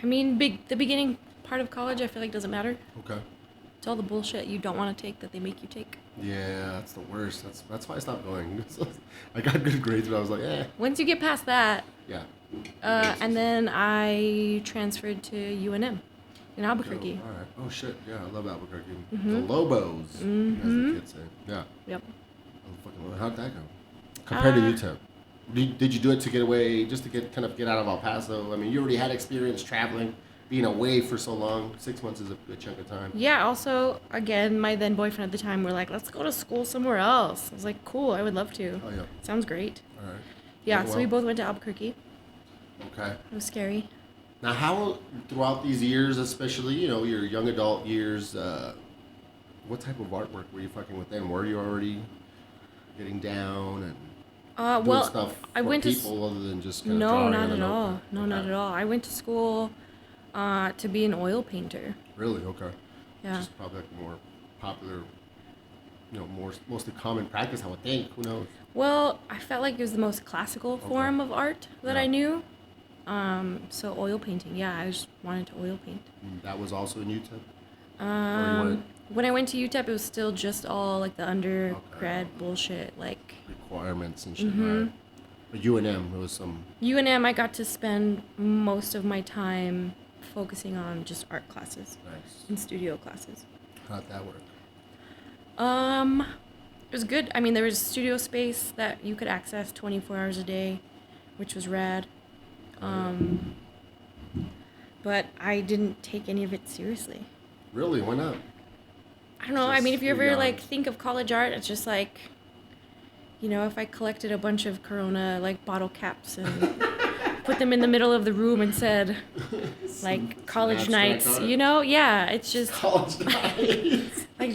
mean, the beginning part of college, I feel like doesn't matter. Okay. It's all the bullshit you don't want to take that they make you take. Yeah, that's the worst. That's why I stopped going. I got good grades, but I was like, Once you get past that, yeah. and then I transferred to UNM in Albuquerque. All right. Oh shit. Yeah, I love Albuquerque. Mm-hmm. The Lobos, as the kids say. Yeah. Yep. I fucking love it. How'd that go? Compared to UTEP. Did you do it to get away, just to get out of El Paso? I mean, you already had experience traveling, being away for so long. 6 months is a good chunk of time. Yeah, also, again, my then boyfriend at the time were like, let's go to school somewhere else. I was like, cool, I would love to. Oh yeah. Sounds great. All right. Yeah, Well, so we both went to Albuquerque. Okay. It was scary. Now, how throughout these years, especially your young adult years, what type of artwork were you fucking with then? Were you already getting down and doing Well, stuff I for went to people other than just kind of No, drawing not on a at all. notebook? No, Okay. not at all. I went to school to be an oil painter. Really? Okay. Yeah. Which is probably like a more popular, mostly common practice, I would think. Who knows? Well, I felt like it was the most classical form of art that I knew. So oil painting, yeah, I just wanted to oil paint. That was also in UTEP? When I went to UTEP, it was still just all like the undergrad bullshit. Like Requirements and shit, right? But UNM, it was some... UNM, I got to spend most of my time focusing on just art classes Nice. and studio classes. How'd that work? It was good. I mean, there was studio space that you could access 24 hours a day, which was rad. But I didn't take any of it seriously. Really? Why not? I don't know. I Just mean, if you too ever young. like think of college art, it's just like, if I collected a bunch of Corona like bottle caps and put them in the middle of the room and said, like college abstract nights, art. Yeah, it's just College nights. like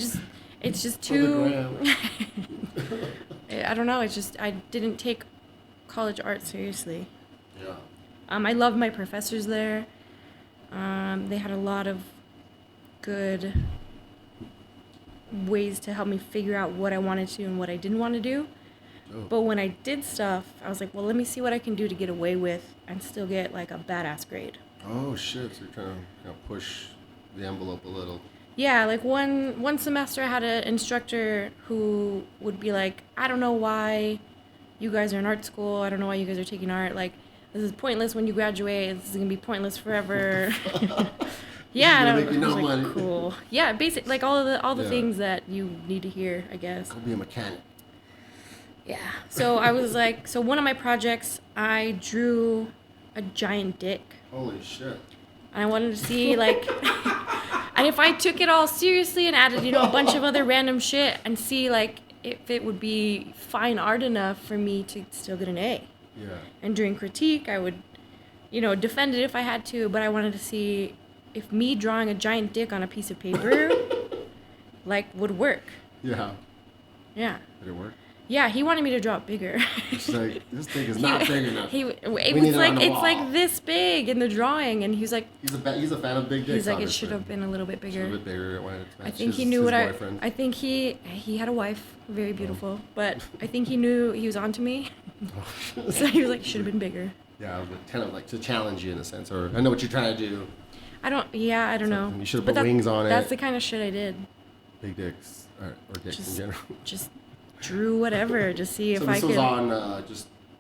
it's just For the too. gram. I don't know. It's just I didn't take college art seriously. Yeah. I loved my professors there. They had a lot of good ways to help me figure out what I wanted to and what I didn't want to do. Oh. But when I did stuff, I was like, well, let me see what I can do to get away with and still get like a badass grade. Oh shit! So you're trying to kind of push the envelope a little. Yeah, like one semester I had an instructor who would be like, I don't know why you guys are in art school. I don't know why you guys are taking art. Like, this is pointless when you graduate. This is gonna be pointless forever. Yeah, and I was like, cool. Yeah, basic, like all the things that you need to hear, I guess. Go be a mechanic. Yeah. So I was like, so one of my projects, I drew a giant dick. Holy shit. And I wanted to see, like, and if I took it all seriously and added, a bunch of other random shit and see, like, if it would be fine art enough for me to still get an A. Yeah. And during critique, I would, defend it if I had to, but I wanted to see if me drawing a giant dick on a piece of paper, like, would work. Yeah. Yeah. Did it work? Yeah, he wanted me to draw it bigger. She's like, this thing is not big enough. It's like this big in the drawing, and he was like, he's a fan of big dicks. He's like, obviously. It should have been a little bit bigger. Should have been bigger. It wanted to match I think his, he knew his what boyfriend. I think he had a wife, very beautiful, but I think he knew he was onto me. So he was like, should have been bigger. Yeah, kind of like to challenge you in a sense, or I know what you're trying to do. I don't know. You should have put wings on it. That's the kind of shit I did. Big dicks, or dicks in general. Just drew whatever, just see if I could. So this was on,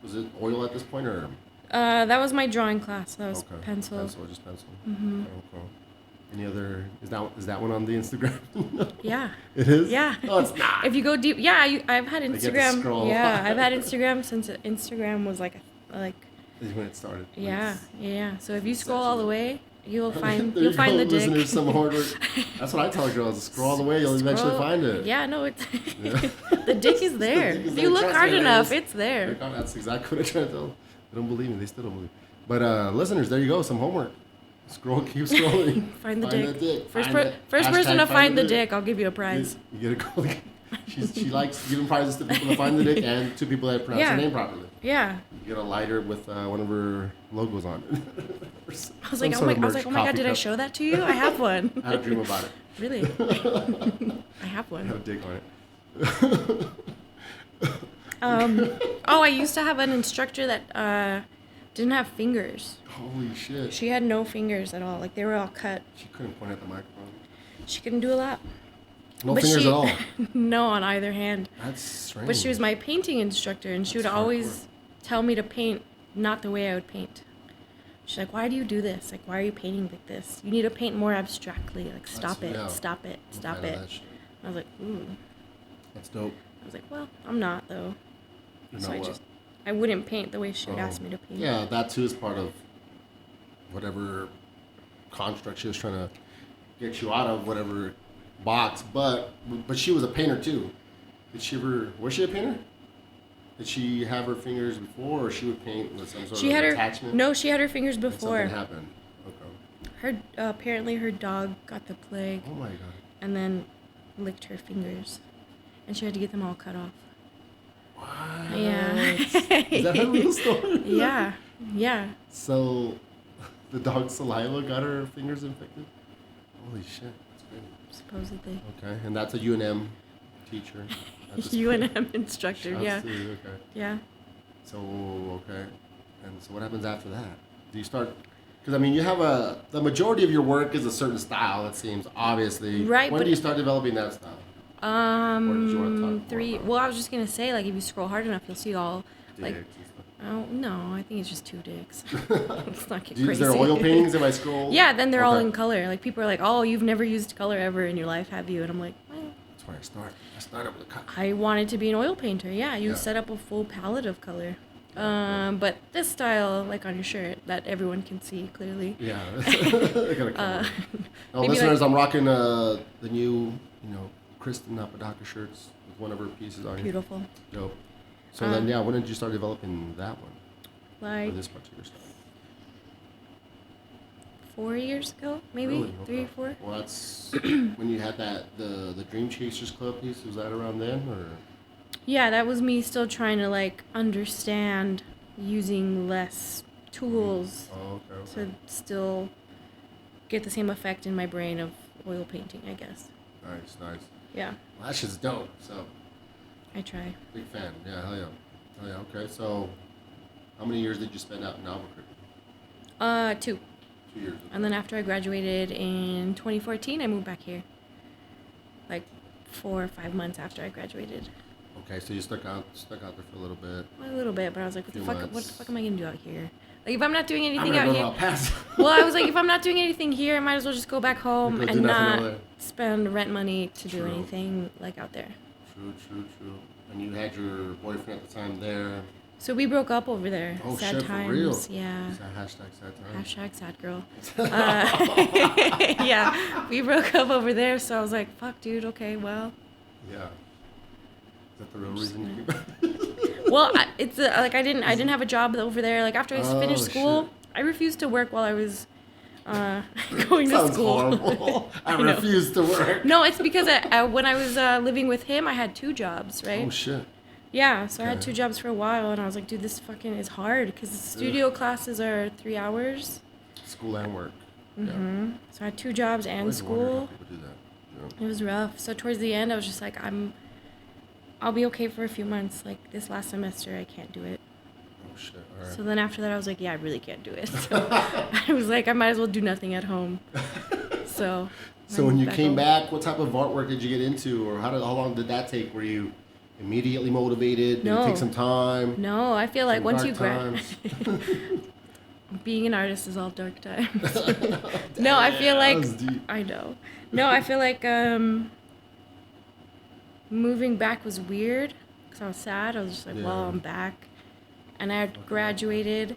was it oil at this point, or? That was my drawing class. That was okay. pencil. Just pencil. Mm-hmm. Okay. Any other, is that one on the Instagram? Yeah. It is? Yeah. No, it's not. If you go deep, yeah, I've had They get to Instagram. scroll. Yeah, I've had Instagram since Instagram was like. This is when it started. Yeah. So if you scroll all the way, you'll find There you the dick. Listeners, some hard work. That's what I tell girls. Scroll all the way, you'll eventually find it. Yeah, no, it's the dick is there. If you look hard enough, it's there. That's exactly what I try to tell them. They don't believe me. They still don't believe me. But listeners, there you go. Some homework. Keep scrolling. Find the dick. First Hashtag person to find the dick, I'll give you a prize. You get a gold. She likes giving prizes to people that find the dick and to people that pronounce her name properly. Yeah. You get a lighter with one of her logos on it. I was like, oh my god, did I show that to you? I have one. I had a dream about it. Really? I have one. I have a dick on it. I used to have an instructor that didn't have fingers. Holy shit. She had no fingers at all. Like, they were all cut. She couldn't point at the microphone. She couldn't do a lot. No fingers at all? No, on either hand. That's strange. But she was my painting instructor, and she would always tell me to paint not the way I would paint. She's like, why do you do this? Like, why are you painting like this? You need to paint more abstractly. Like, stop it. I was like, ooh. That's dope. I was like, well, I'm not, though. You're so not I wouldn't paint the way she would ask me to paint. Yeah, that too is part of whatever construct she was trying to get you out of, whatever box. But she was a painter too. Was she a painter? Did she have her fingers before, or she would paint with some sort of attachment? No, she had her fingers before. And something happened. Okay. Apparently her dog got the plague. Oh my god. And then licked her fingers, and she had to get them all cut off. What? Yeah. Is that a real story? Yeah. So, the dog's saliva got her fingers infected? Holy shit, that's crazy. Supposedly. Okay, and that's a UNM teacher. UNM instructor, yeah. Okay. Yeah. So, okay. And so what happens after that? Do you start... Because, I mean, you have the majority of your work is a certain style, it seems, obviously. Right, when do you start developing that style? Well, I was just going to say, like, if you scroll hard enough, you'll see all, like... Oh, no, I think it's just 2 dicks. Let's not get crazy. Is there oil paintings if I scroll? Yeah, then they're all in color. Like, people are like, oh, you've never used color ever in your life, have you? And I'm like, well... That's where I start. I start with a cut. I wanted to be an oil painter, yeah. You set up a full palette of color. But this style, like on your shirt, that everyone can see clearly. Yeah. Now, listeners, I'm rocking the new, CHRISTIN Apodaca shirts with one of her pieces on it. Beautiful. Dope. So then, when did you start developing that one? Like... Or this particular style? 4 years ago, maybe? Really? Okay. 3 or 4. Well, that's when you had the Dream Chasers Club piece. Was that around then, or? Yeah, that was me still trying to like understand using less tools to still get the same effect in my brain of oil painting, I guess. Nice. Yeah, Well, that shit's dope. So, I try. big fan. Yeah, hell yeah. Hell yeah. Okay, so how many years did you spend out in Albuquerque? 2. 2 years. And then after I graduated in 2014, I moved back here. Like 4 or 5 months after I graduated. Okay, so you stuck out there for a little bit. A little bit, but I was like, Few what the months. fuck am I gonna do out here? Like, if I'm not doing I'm anything gonna out go here. to El Paso. Well, I was like, if I'm not doing anything here, I might as well just go back home Go do and nothing over not there. spend rent money to do True. anything like out there. True. And you had your boyfriend at the time there. So we broke up over there. Oh, Sad shit, for times. real? Yeah. Is that hashtag sad times? Hashtag sad girl. Yeah, we broke up over there, so I was like, fuck, dude, okay, well. Yeah. Is that the real reason you came back? Well, it's like I didn't have a job over there. Like after I finished school, shit. I refused to work while I was going to Sounds school. horrible. I know. refuse to work. No, it's because when I was living with him, I had 2 jobs, right? Oh, shit. Yeah, so I had Okay. 2 jobs for a while, and I was like, dude, this fucking is hard because the studio classes are 3 hours. School and work. Mm-hmm. So I had 2 jobs and Always wondered how school. people do that. It was rough. So towards the end, I was just like, I'll be okay for a few months. Like this last semester, I can't do it. Oh, shit. All right. So then after that, I was like, yeah, I really can't do it. So I was like, I might as well do nothing at home. So. So I when you moved came home. back, what type of artwork did you get into, or how long did that take? Were you immediately motivated? Did it No. take some time? No, I feel like Some once dark you times? being an artist is all dark times. No, I feel like That was deep. I know. No, I feel like moving back was weird because I was sad. I was just like, well, Yeah. I'm back, and I had graduated,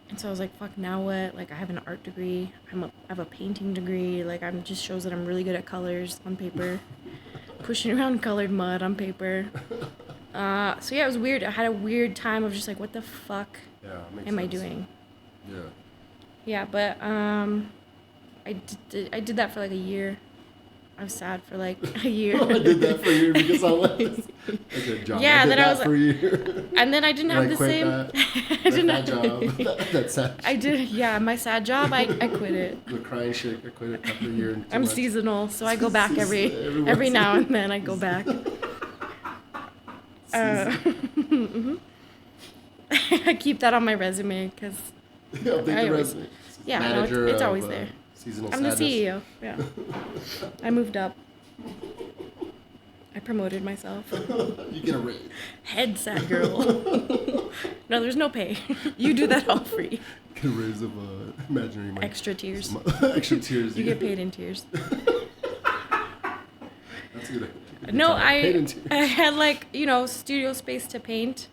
and so I was like, fuck, now what? Like, I have an art degree. I have a painting degree. Like, I'm just shows that I'm really good at colors on paper, pushing around colored mud on paper. So yeah, it was weird. I had a weird time of just like, what the fuck Yeah, makes am I sense. doing? Yeah. Yeah, but I did that for like a year. I was sad for like a year. I did that for a year because I left. I did job. Yeah, I did then I that was- for a year. And then I didn't And have I the quit same. that. I didn't That job. That's sad. I did. Yeah, my sad job. I quit it. The crying shit. I quit it after a year. And 2 I'm months. seasonal, so I go back every Every now once and then. I go back. Mhm. I keep that on my resume because Yeah, update I the always- resume. yeah, no, Manager it's of, always there. Seasonal I'm the sadness. CEO. Yeah, I moved up. I promoted myself. You get a raise. Head sad girl. No, there's no pay. You do that all free. Get a raise of imaginary money. Extra tears. Extra tears. You get paid in tears. That's good. No, Paid in tears. I had like, studio space to paint.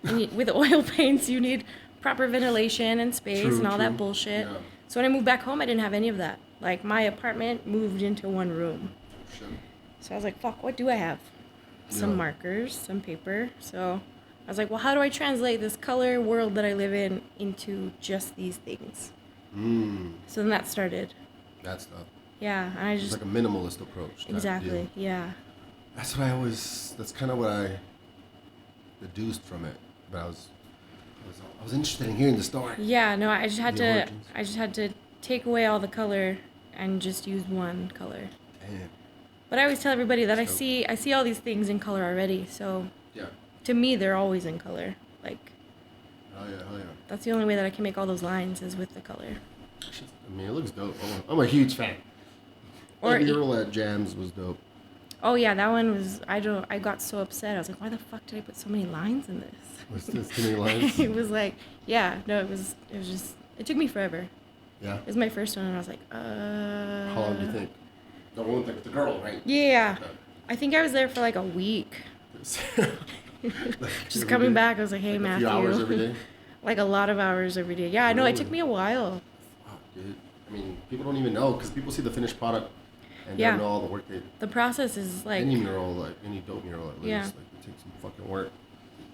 And with oil paints, you need proper ventilation and space True, and all true. that bullshit. Yeah. So when I moved back home, I didn't have any of that. Like my apartment moved into one room. Shit. So I was like, fuck, what do I have? Some Yeah. markers, some paper. So I was like, well, how do I translate this color world that I live in into just these things? So then that started. That stuff. Yeah, and I It's just like a minimalist approach. type exactly, deal. yeah. That's what I always. That's kind of what I deduced from it. But I was interested in hearing the story. Yeah, no, I just had The to origins. take away all the color and just use one color. Damn. But I always tell everybody that I So- see all these things in color already. So Yeah. to me, they're always in color. Like Oh yeah. Oh yeah. that's the only way that I can make all those lines is with the color. I mean, it looks dope. I'm a huge fan. Or The mural at Jams was dope. oh yeah, that one was I got so upset. I was like, why the fuck did I put so many lines in this? Was this too many lines? It was like, yeah, no, it was just it took me forever. Yeah. It was my first one, and I was like, How long do you think? The one with the girl, right? Yeah, I think I was there for like a week. Just coming back, I was like, hey, A Matthew. few hours every day. Like a lot of hours every day. Yeah, I know, it took Really? me a while. Fuck, dude. I mean, people don't even know because people see the finished product and Yeah. don't know all the work they. The process is like, Any mural, like any dope mural at least, Yeah. like it takes some fucking work.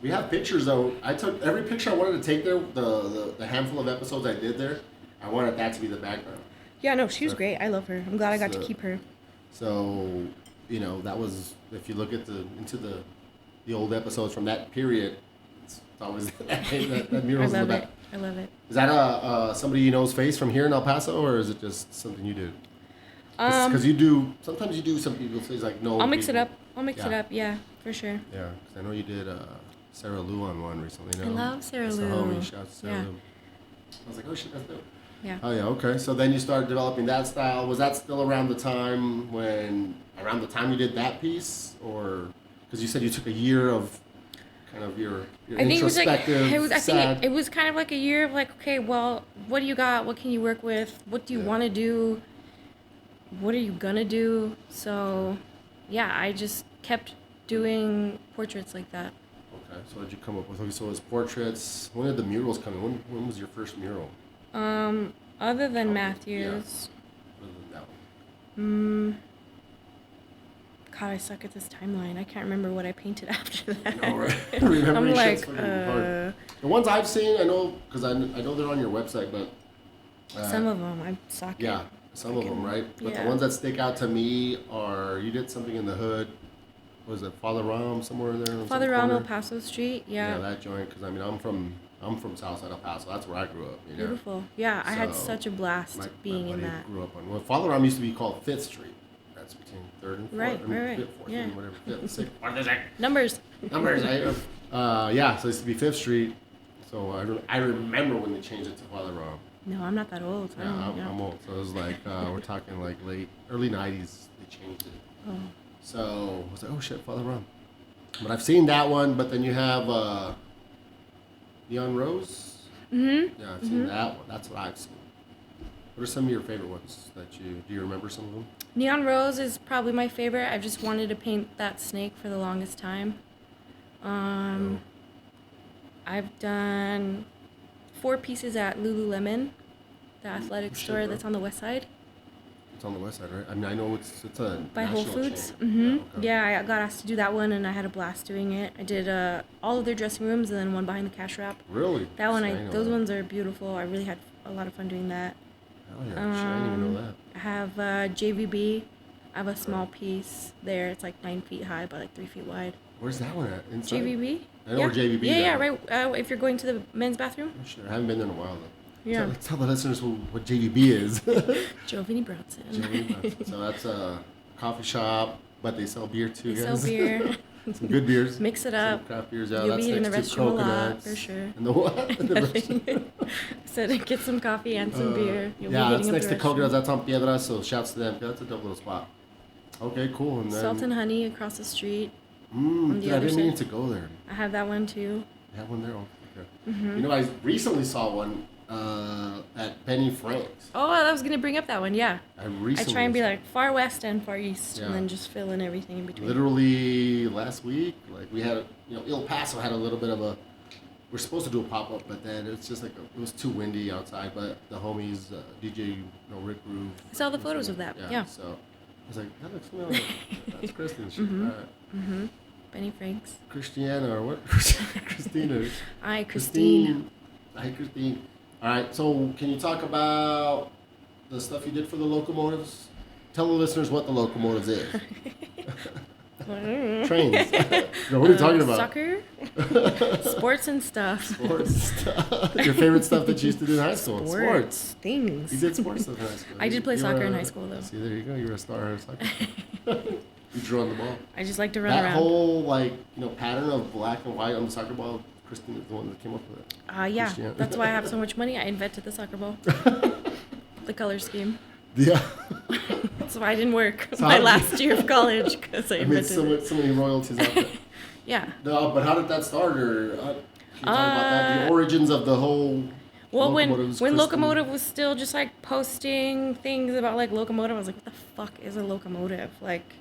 We have pictures though. I took every picture I wanted to take there. The handful of episodes I did there, I wanted that to be the background. yeah, no, she was So- great. I love her. I'm glad I got to so- keep her. So, that was if you look at into the old episodes from that period, it's always that I mural's in the love back. it. I love it. Is that somebody you know's face from here in El Paso, or is it just something you did? Because you do, sometimes you do, some people say like no. I'll mix it people- up. I'll mix it up. Yeah, for sure. Yeah, because I know you did Sarah Lou on one recently. No? I love Sarah That's Lou. the homie. Shout out to Sarah Yeah. Lou. I was like, oh shit, that's dope. Yeah. Oh yeah, okay. So then you started developing that style. Was that still around the time you did that piece, or because you said you took a year of kind of your I think introspective, it was kind of like a year of like, okay, well, what do you got? What can you work with? What do you want to do? What are you gonna do? So, yeah, I just kept doing portraits like that. Okay, so what did you come up with? Okay, so it was portraits. When did the murals come in? When was your first mural? Other than Matthew's. Other than that one. God, I suck at this timeline. I can't remember what I painted after that. No, right? Remembering I'm like, shit's fucking hard. The ones I've seen, I know, because I know they're on your website, but some of them I suck at. yeah, some of them, right? But yeah. the ones that stick out to me are you did something in the hood. Was it Father Ram somewhere in there? on some Father Ram, corner? El Paso Street. Yeah, Yeah. that joint. Because I mean, I'm from Southside El Paso. That's where I grew up. You know? Beautiful. Yeah, I had So, such a blast being in buddy that. Grew up on. Well, Father Ram used to be called Fifth Street. That's between Third and Fourth. Right, I mean, right, Fifth, Fourth, yeah. and whatever. Fifth, Sixth. What is it? Numbers. Numbers. Yeah. So it used to be Fifth Street. So I remember when they changed it to Father Ram. No, I'm not that old. I don't know. I'm old. So it was like we're talking like early '90s. They changed it. Oh. So I was like, oh shit, Father Ram. But I've seen that one. But then you have Neon Rose. Mm-hmm. Yeah, I've seen that one. That's what I've seen. What are some of your favorite ones do you remember some of them? Neon Rose is probably my favorite. I've just wanted to paint that snake for the longest time. I've done 4 pieces at Lululemon, the athletic shit, store bro. that's on the west side. It's on the west side, right? I mean, I know it's a By Whole national Foods. chain. Mm-hmm. okay. Yeah, I got asked to do that one, and I had a blast doing it. I did all of their dressing rooms, and then one behind the cash wrap. Really? That one, I didn't know those that. ones are beautiful. I really had a lot of fun doing that. Hell yeah, shit, I didn't even know that. I have JVB. I have a small piece there. It's like 9 feet high by like 3 feet wide. Where's that one at? Inside? JVB? I know where JVB is Yeah, at. right. If you're going to the men's bathroom. Oh, shit, I haven't been there in a while though. Yeah. Tell the listeners what JVB is. Jovini Bronson. JVB. So that's a coffee shop, but they sell beer too, They guys. sell beer. Some good beers. Mix it Some up. craft beers. Yeah, You'll that's be in the next to restroom a lot, Coconuts. for sure. And the what? In the restroom. Nothing. Said get some coffee and some beer. You'll Yeah, be that's hitting next up to the Coconuts. restroom. That's on Piedra, so shouts to them. That's a dope little spot. Okay, cool. And then, Salt and Honey across the street. on the dude, I other didn't mean side. to go there. I have that one too. You have one there? Oh, okay. Mm-hmm. You know, I recently saw one at Benny Frank's. Oh, I was gonna bring up that one. Yeah. I I recently try and be like far west and far east, Yeah. and then just fill in everything in between. literally last week, like we had, El Paso had a little bit of a. We're supposed to do a pop up, but then it's just like it was too windy outside. But the homies, DJ, Rick Groove. I saw the photos of that. Yeah. So I was like, that looks familiar. That's Kristen. Shit. Mhm. All right. Mm-hmm. Benny Franks. Christiana or what? Christina. Hi, Christine. Hi, Christine. All right. So can you talk about the stuff you did for the locomotives? Tell the listeners what the locomotives is. Trains. No, what are you talking about? Soccer, sports and stuff. Sports stuff. Your favorite stuff that you used to do in high school? Sports. Things. You did sports stuff in high school. I did play You soccer were in a- high school, though. See, there you go. You were a star in soccer. You drew on the ball. I just like to run That around. whole pattern of black and white on the soccer ball, Kristen is the one that came up with it. Yeah, Christian. that's why I have so much money. I invented the soccer ball. The color scheme. Yeah. That's why I didn't work So my how- last year of college because I I made invented it. so many royalties out there. Yeah. No, but how did that start? Or can you talk about that? The origins of the whole. Well, when Locomotives, when Kristen. Locomotive was still just like posting things about like locomotive, I was like, what the fuck is a locomotive? Like,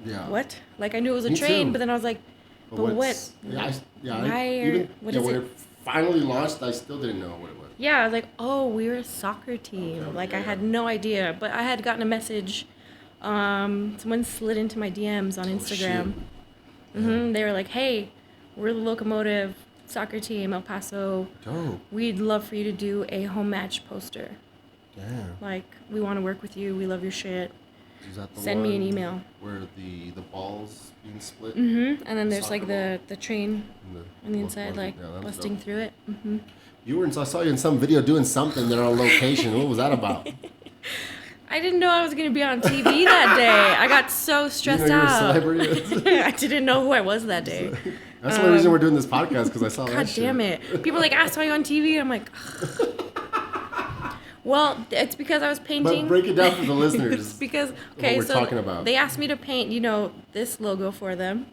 Yeah. what? Like I knew it was a Me train, too. but then I was like, but what? what's- Yeah, What is when it? it finally launched, I still didn't know what it was. Yeah, I was like, oh, we're a soccer team. Okay, Like I yeah. had no idea, but I had gotten a message. Someone slid into my DMs on Instagram. They were like, hey, we're the Locomotive soccer team, El Paso. Dope. We'd love for you to do a home match poster. Damn. Like, we want to work with you. We love your shit. Is that the Send me an one email. Where the balls being split? And then there's like Soccer the train in on the inside, like Yeah, that's busting dope. through it. You were I saw you in some video doing something there on location. What was that about? I didn't know I was gonna be on TV that day. I got so stressed you know out. You're a celebrity. I didn't know who I was that day. That's the only reason we're doing this podcast, because I saw that God shit. damn it! People are like, ask why you on TV. I'm like, well, it's because I was painting. But break it down for the listeners. It's because what we're talking about. They asked me to paint, this logo for them.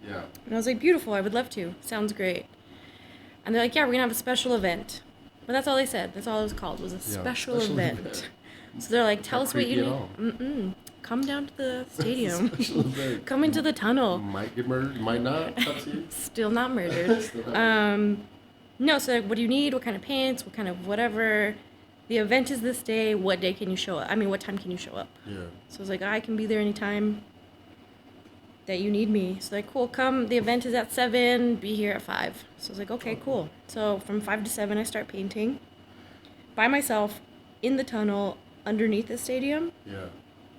Yeah. And I was like, beautiful. I would love to. Sounds great. And they're like, yeah, we're gonna have a special event. But that's all they said. That's all it was called. Was a special event. So they're like, tell us what you need. Come down to the stadium. Come into the tunnel. You might get murdered. You might not. Up to you. Still not murdered. No, so like, what do you need? What kind of paints? What kind of whatever? The event is this day. What day can you show up? I mean, what time can you show up? Yeah. So I was like, I can be there anytime that you need me. So like, cool, come. The event is at 7. Be here at 5. So I was like, okay, cool. So from 5 to 7, I start painting by myself in the tunnel underneath the stadium. Yeah.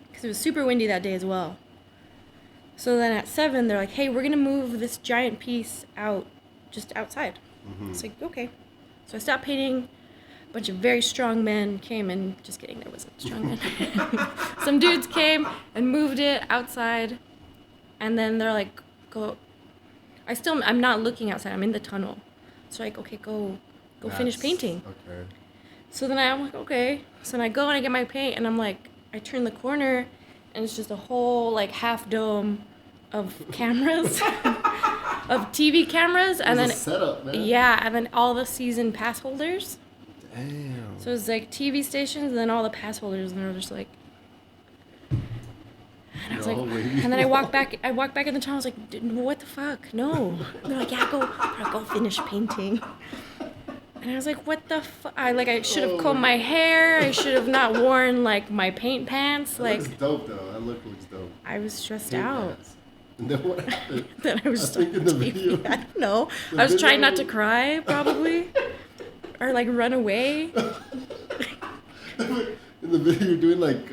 Because it was super windy that day as well. So then at 7, they're like, hey, we're going to move this giant piece out, just outside. Mm-hmm. It's like, okay. So I stopped painting. A bunch of very strong men came and, just kidding, there wasn't strong men. Some dudes came and moved it outside. And then they're like, go. I'm not looking outside. I'm in the tunnel. So like, okay, go finish painting. Okay. So then I'm like, okay. So then I go and I get my paint and I'm like, I turn the corner and it's just a whole like half dome of cameras, of TV cameras. And then, a setup, man. yeah, and then all the season pass holders. Damn. So it's like TV stations and then all the pass holders and they're just like, and I was like, and then I walked back in the tunnel. I was like, what the fuck? No. And they're like, yeah, go finish painting. And I was like, what the fuck? I should have combed my hair. I should have not worn like my paint pants. That looks dope though. That looks dope. I was stressed Paint out. pants. And then what happened? Then I was think in the video. I don't know. I was trying not to cry, probably, or like run away. In the video, you're doing like.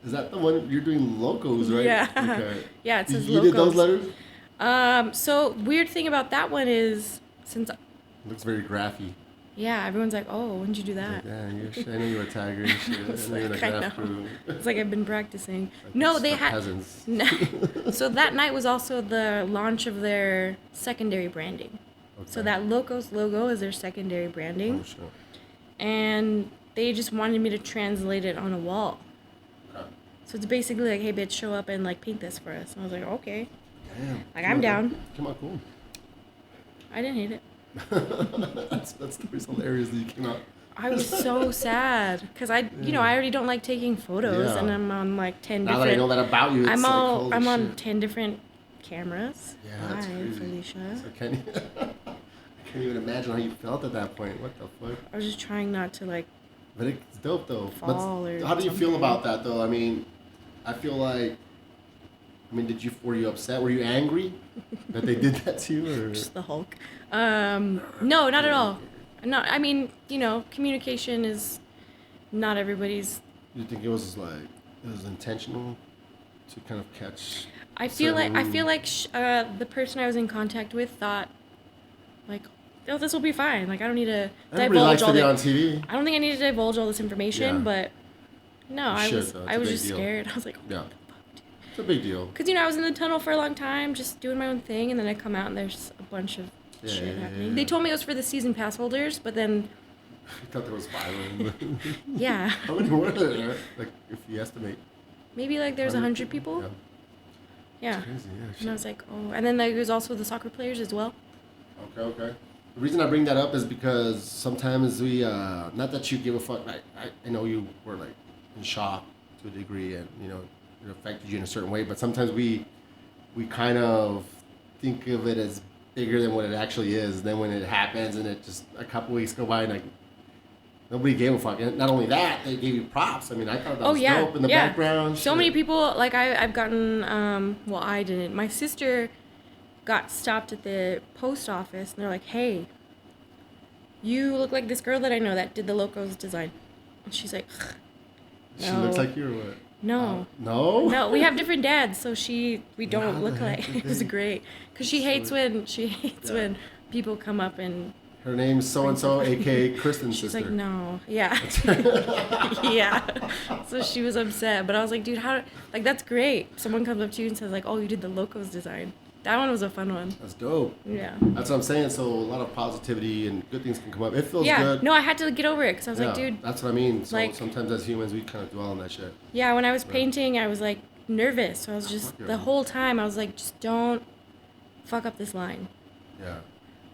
Is that the one you're doing logos, right? Yeah. Okay. Yeah, it says you logos. did those letters? So weird thing about that one is since. It looks very graphy. Yeah, everyone's like, oh, when did you do that? Like, I know you were a tiger and shit. I know you're in a graph crew. It's like I've been practicing. Like No, they the had. peasants. No. So that night was also the launch of their secondary branding. Okay. So that Locos logo is their secondary branding. Oh, shit. And they just wanted me to translate it on a wall. Okay. So it's basically like, hey, bitch, show up and like paint this for us. And I was like, okay. Damn. Like, I'm down. Come on, cool. I didn't hate it. That story's hilarious that you came out. I was so sad because I already don't like taking photos, Yeah. and I'm on like 10 Now different. that I know that about you, it's I'm like, all holy I'm on shit. 10 different cameras. Yeah, that's Hi, crazy. Felicia. So I can't even imagine how you felt at that point. What the fuck? I was just trying not to like. But it's dope though. Fall or How do you feel something. about that though? I mean, I feel like. Were you upset? Were you angry that they did that to you? Or? Just the Hulk. No, not at all. No, I mean, communication is not everybody's. You think it was intentional to kind of catch? I feel like the person I was in contact with thought, like, oh, this will be fine. Like, I don't need to Everybody likes divulge all to be the. on TV. I don't think I need to divulge all this information, Yeah. but no, I should, was though. It's I a was big just deal. scared. I was like, Yeah. It's a big deal. because I was in the tunnel for a long time, just doing my own thing, and then I come out and there's a bunch of shit happening. yeah. They told me it was for the season pass holders, but then I thought there was 5 of them. yeah, How many were there? Like, if you estimate. maybe like there's 100 people. Yeah. Yeah. Crazy, yeah. And I Shit. was like, oh, and then there was also the soccer players as well. Okay. The reason I bring that up is because sometimes we, not that you give a fuck, I know you were like in shock to a degree and, it affected you in a certain way, but sometimes we kind of think of it as bigger than what it actually is. Then when it happens and it just, a couple weeks go by and like, nobody gave a fuck. And not only that, they gave you props. I mean, I thought that was dope in the background. So many people, like I've gotten, well, I didn't. My sister got stopped at the post office and they're like, hey, you look like this girl that I know that did the Locos design. And she's like, no. She looks like you or what? No. No? No, we have different dads, so we don't How look the heck like. did It was they- great because she hates when people come up and Her name's so-and-so, a.k.a. Kristen's She's sister. like, no. Yeah. Yeah. So she was upset. But I was like, dude, like, that's great. Someone comes up to you and says, like, oh, you did the Locos design. That one was a fun one. That's dope. Yeah. That's what I'm saying. So a lot of positivity and good things can come up. It feels good. No, I had to get over it because I was like, dude. That's what I mean. So like, sometimes as humans, we kind of dwell on that shit. Yeah, when I was painting, I was, like, nervous. So I was just, the whole time, I was like, just don't fuck up this line. Yeah.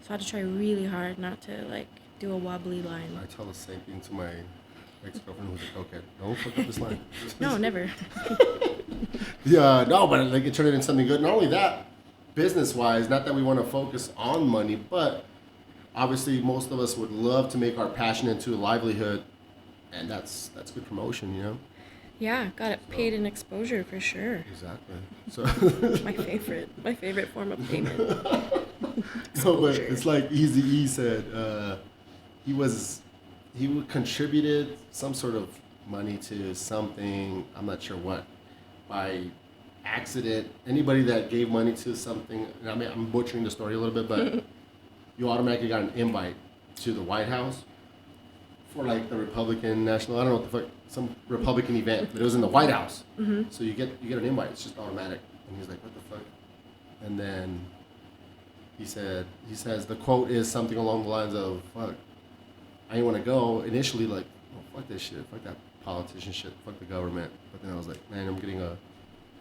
So I had to try really hard not to, like, do a wobbly line. I tell the same thing to my ex-girlfriend who's like, okay, don't fuck up this line. No, never. Yeah, no, but like it turned into something good. Not only that, business-wise, not that we want to focus on money, but obviously most of us would love to make our passion into a livelihood, and that's good promotion, you know? Yeah, got it paid in exposure for sure. Exactly. So my favorite form of payment. So, but it's like Eazy-E said, he contributed some sort of money to something, I'm not sure what, by accident. Anybody that gave money to something, and I mean, I'm butchering the story a little bit, but you automatically got an invite to the White House for like the Republican National, I don't know what the fuck, some Republican event, but it was in the White House. Mm-hmm. So you get an invite, it's just automatic. And he's like, what the fuck? And then he says the quote is something along the lines of, fuck, I didn't want to go. Initially, like, oh, fuck this shit, fuck that politician shit, fuck the government. But then I was like, man, I'm getting $1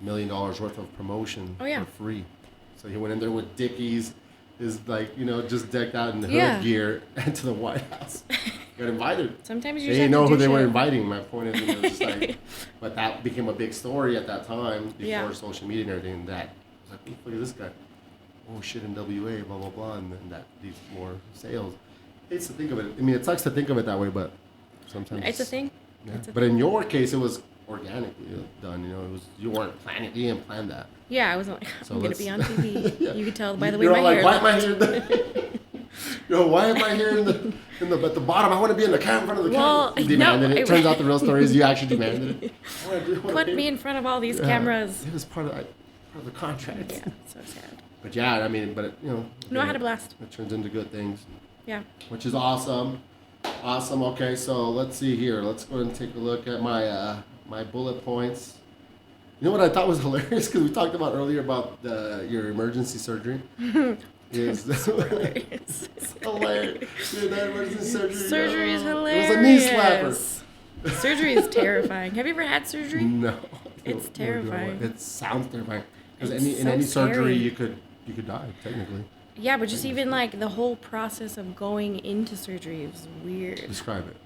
million worth of promotion for free. So he went in there with Dickies, is like, you know, just decked out in the hood gear, and to the White House. Got invited. Sometimes you they just didn't have know to who they do were shit. inviting. My point is, it was just like, but that became a big story at that time before social media and everything. And that I was like, look at this guy. Oh shit, in WA, blah blah blah, and then that leads more sales. Hates to think of it. I mean, it sucks to think of it that way, but sometimes It's a thing. Yeah. It's a But thing. in your case, it was organically done. You know, it was you weren't planning. You didn't plan that. Yeah, I wasn't like, So I'm gonna be on TV. Yeah. You could tell by the way You're my all like, hair why am I looked. here? Why am I here at the bottom? I want to be in the camera in front of the Well, camera. You demanded no, it. Turns out the real story is you actually demanded it. Put me in front of all these cameras. It was part of the contract. Yeah, so sad. But yeah, I mean, but you know. No, I had a blast. It turns into good things. Yeah. Which is awesome. Awesome. Okay, so let's see here. Let's go ahead and take a look at my my bullet points. You know what I thought was hilarious because we talked about earlier about your emergency surgery. Is Hilarious. it's hilarious. Dude, that emergency surgery. Surgery is hilarious. It was a knee slapper. Surgery is terrifying. Have you ever had surgery? No. It's terrifying. It sounds terrifying. Because It's in so any surgery scary. you could die technically. Yeah, but just even like the whole process of going into surgery is weird. Describe it.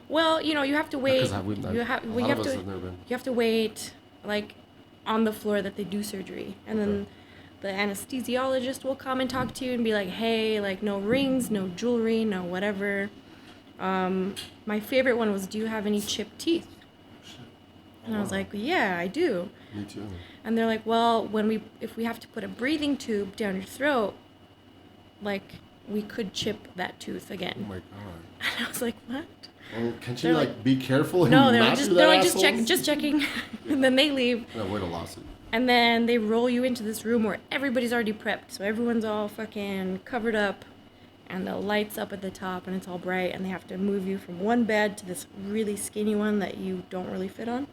Well, you know, you have to wait. Because You have to wait like on the floor that they do surgery, and then the anesthesiologist will come and talk to you and be like, "Hey, like no rings, no jewelry, no whatever." My favorite one was, "Do you have any chipped teeth?" And I was like, "Yeah, I do." Me too. And they're like, "Well, if we have to put a breathing tube down your throat, like we could chip that tooth again." Oh my god. And I was like, "What?" Well, can't you They're like be careful and No, they're not like, do that, just checking. And then they leave. No, avoid a lawsuit. And then they roll you into this room where everybody's already prepped. So everyone's all fucking covered up. And the light's up at the top and it's all bright. And they have to move you from one bed to this really skinny one that you don't really fit on.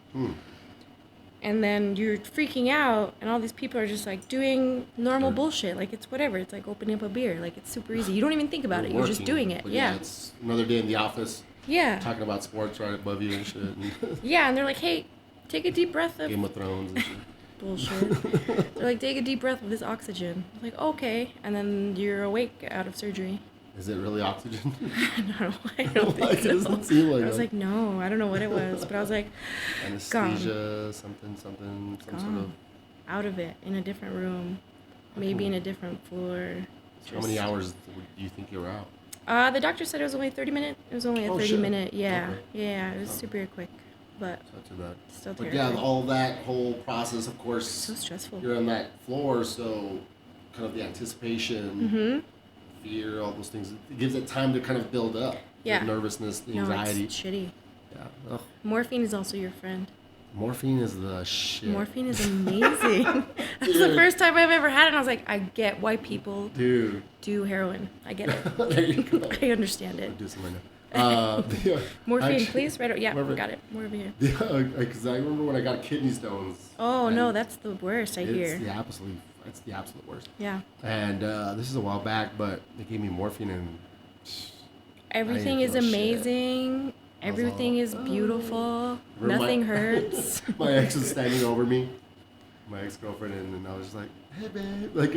And then you're freaking out. And all these people are just like doing normal bullshit. Like it's whatever. It's like opening up a beer. Like it's super easy. You don't even think about it. You're just doing it. But Yeah. It's another day in the office. Yeah. Talking about sports right above you and shit. And Yeah. And they're like, hey, take a deep breath of Game of Thrones and shit. bullshit. They're like, take a deep breath of this oxygen. I'm like, okay. And then you're awake out of surgery. Is it really oxygen? I don't Like, think it so. doesn't seem like I was it. like, no, I don't know what it was. But I was like, Anesthesia, something, some sort of. gone. Out of it, in a different room. Maybe in a different floor. How many hours do you think you were out? The doctor said it was only 30 minutes. It was only a Oh, 30 shit. minute. Yeah. Okay. Yeah, it was super quick. But It's not too bad. still But terrifying. yeah, all that whole process, of course, So stressful. you're on that floor, so kind of the anticipation, fear, all those things, it gives it time to kind of build up. Yeah. The nervousness, the No, anxiety. it's shitty. Yeah. Ugh. Morphine is also your friend. Morphine is the shit. Morphine is amazing. That's the first time I've ever had it, and I was like, I get why people do heroin. I get it. There you go. I understand it. I'll do some right now. Morphine, please. Right. Yeah, got it. More over here. Yeah, because I remember when I got kidney stones. Oh no, that's the worst. I hear. It's the absolute worst. Yeah. And this is a while back, but they gave me morphine and. Everything is amazing. Everything is beautiful. Nothing hurts. My ex was standing over me, my ex-girlfriend, and I was just like, "Hey, babe," like,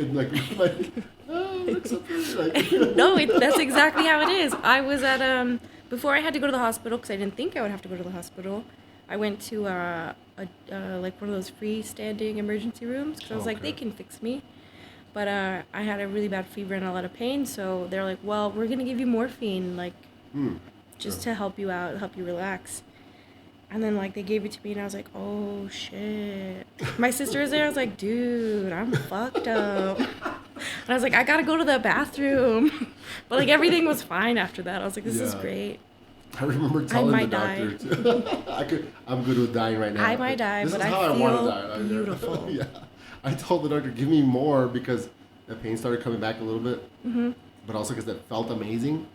"Oh, look so pretty." Like, No, that's exactly how it is. I was at before I had to go to the hospital because I didn't think I would have to go to the hospital. I went to like one of those freestanding emergency rooms because I was like, they can fix me. But I had a really bad fever and a lot of pain, so they're like, well, we're gonna give you morphine, like, just to help you out, help you relax. And then like they gave it to me, and I was like, oh shit. My sister was there. I was like, dude, I'm fucked up. And I was like, I gotta go to the bathroom. But like everything was fine after that. I was like, this is great. I remember telling the doctor, I'm good with dying right now. I might die, but I feel beautiful. Yeah. I told the doctor, give me more, because the pain started coming back a little bit. Mm-hmm. But also because it felt amazing.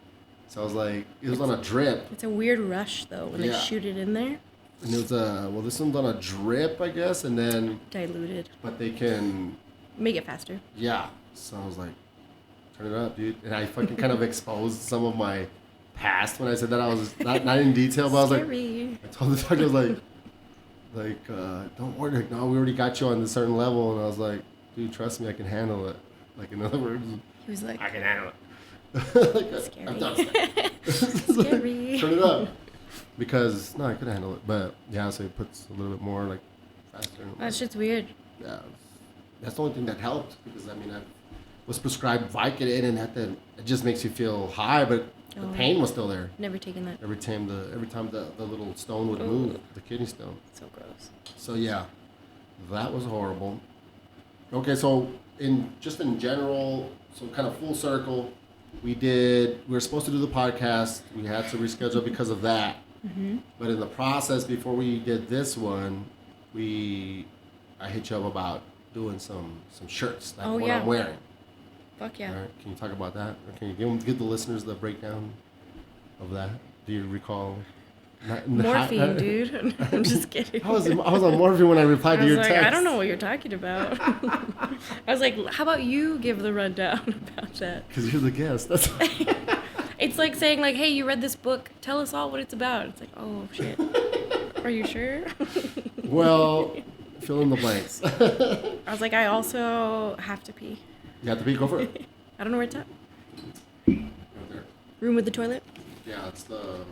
So I was like, it was on a drip. It's a weird rush, though, when they shoot it in there. And it was, this one's on a drip, I guess, and then... Diluted. But they can... Make it faster. Yeah. So I was like, turn it up, dude. And I fucking kind of exposed some of my past when I said that. I was not in detail, but I was like... I told the doctor, I was like, don't worry, like, no, we already got you on this certain level. And I was like, dude, trust me, I can handle it. Like, in other words... He was like... I can handle it. Like, scary. Scary. Turn it up. Because, no, I could handle it. But, yeah, so it puts a little bit more, like, faster. That shit's weird. Yeah. That's the only thing that helped. Because, I mean, I was prescribed Vicodin, and it just makes you feel high, but the pain was still there. Never taken that. Every time the little stone would move, the kidney stone. So gross. So, yeah. That was horrible. Okay, so, in general, so kind of full circle... We were supposed to do the podcast. We had to reschedule because of that. Mm-hmm. But in the process, before we did this one, I hit you up about doing some shirts, like what I'm wearing. Fuck yeah. All right, can you talk about that? Or can you give the listeners the breakdown of that? Do you recall? Morphine, dude. I'm just kidding. I was on morphine when I replied to your text. I don't know what you're talking about. I was like, how about you give the rundown about that? Because you're the guest. That's. It's like saying, like, hey, you read this book. Tell us all what it's about. It's like, oh, shit. Are you sure? Well, fill in the blanks. I was like, I also have to pee. You have to pee? Go for it. I don't know where it's at. Right there. Room with the toilet? Yeah, it's the...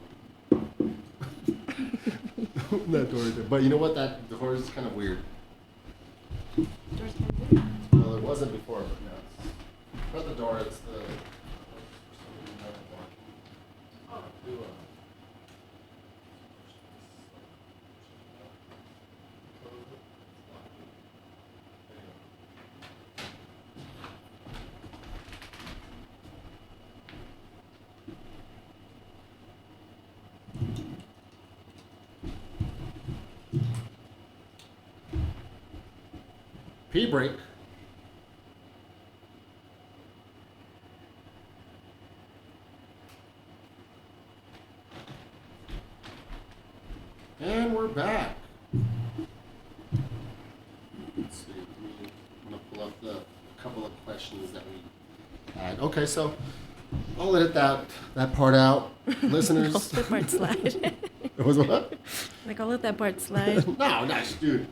that door right there. But you know what? That door is kind of weird. Door's kind of weird? Well, it wasn't before, but now it's not the door, it's the... Pee break. And we're back. Let's see. I'm going to pull up the couple of questions that we had. Okay, so I'll edit that part out. Listeners. I'll let that part slide. It was what? Like, I'll let that part slide. No, dude.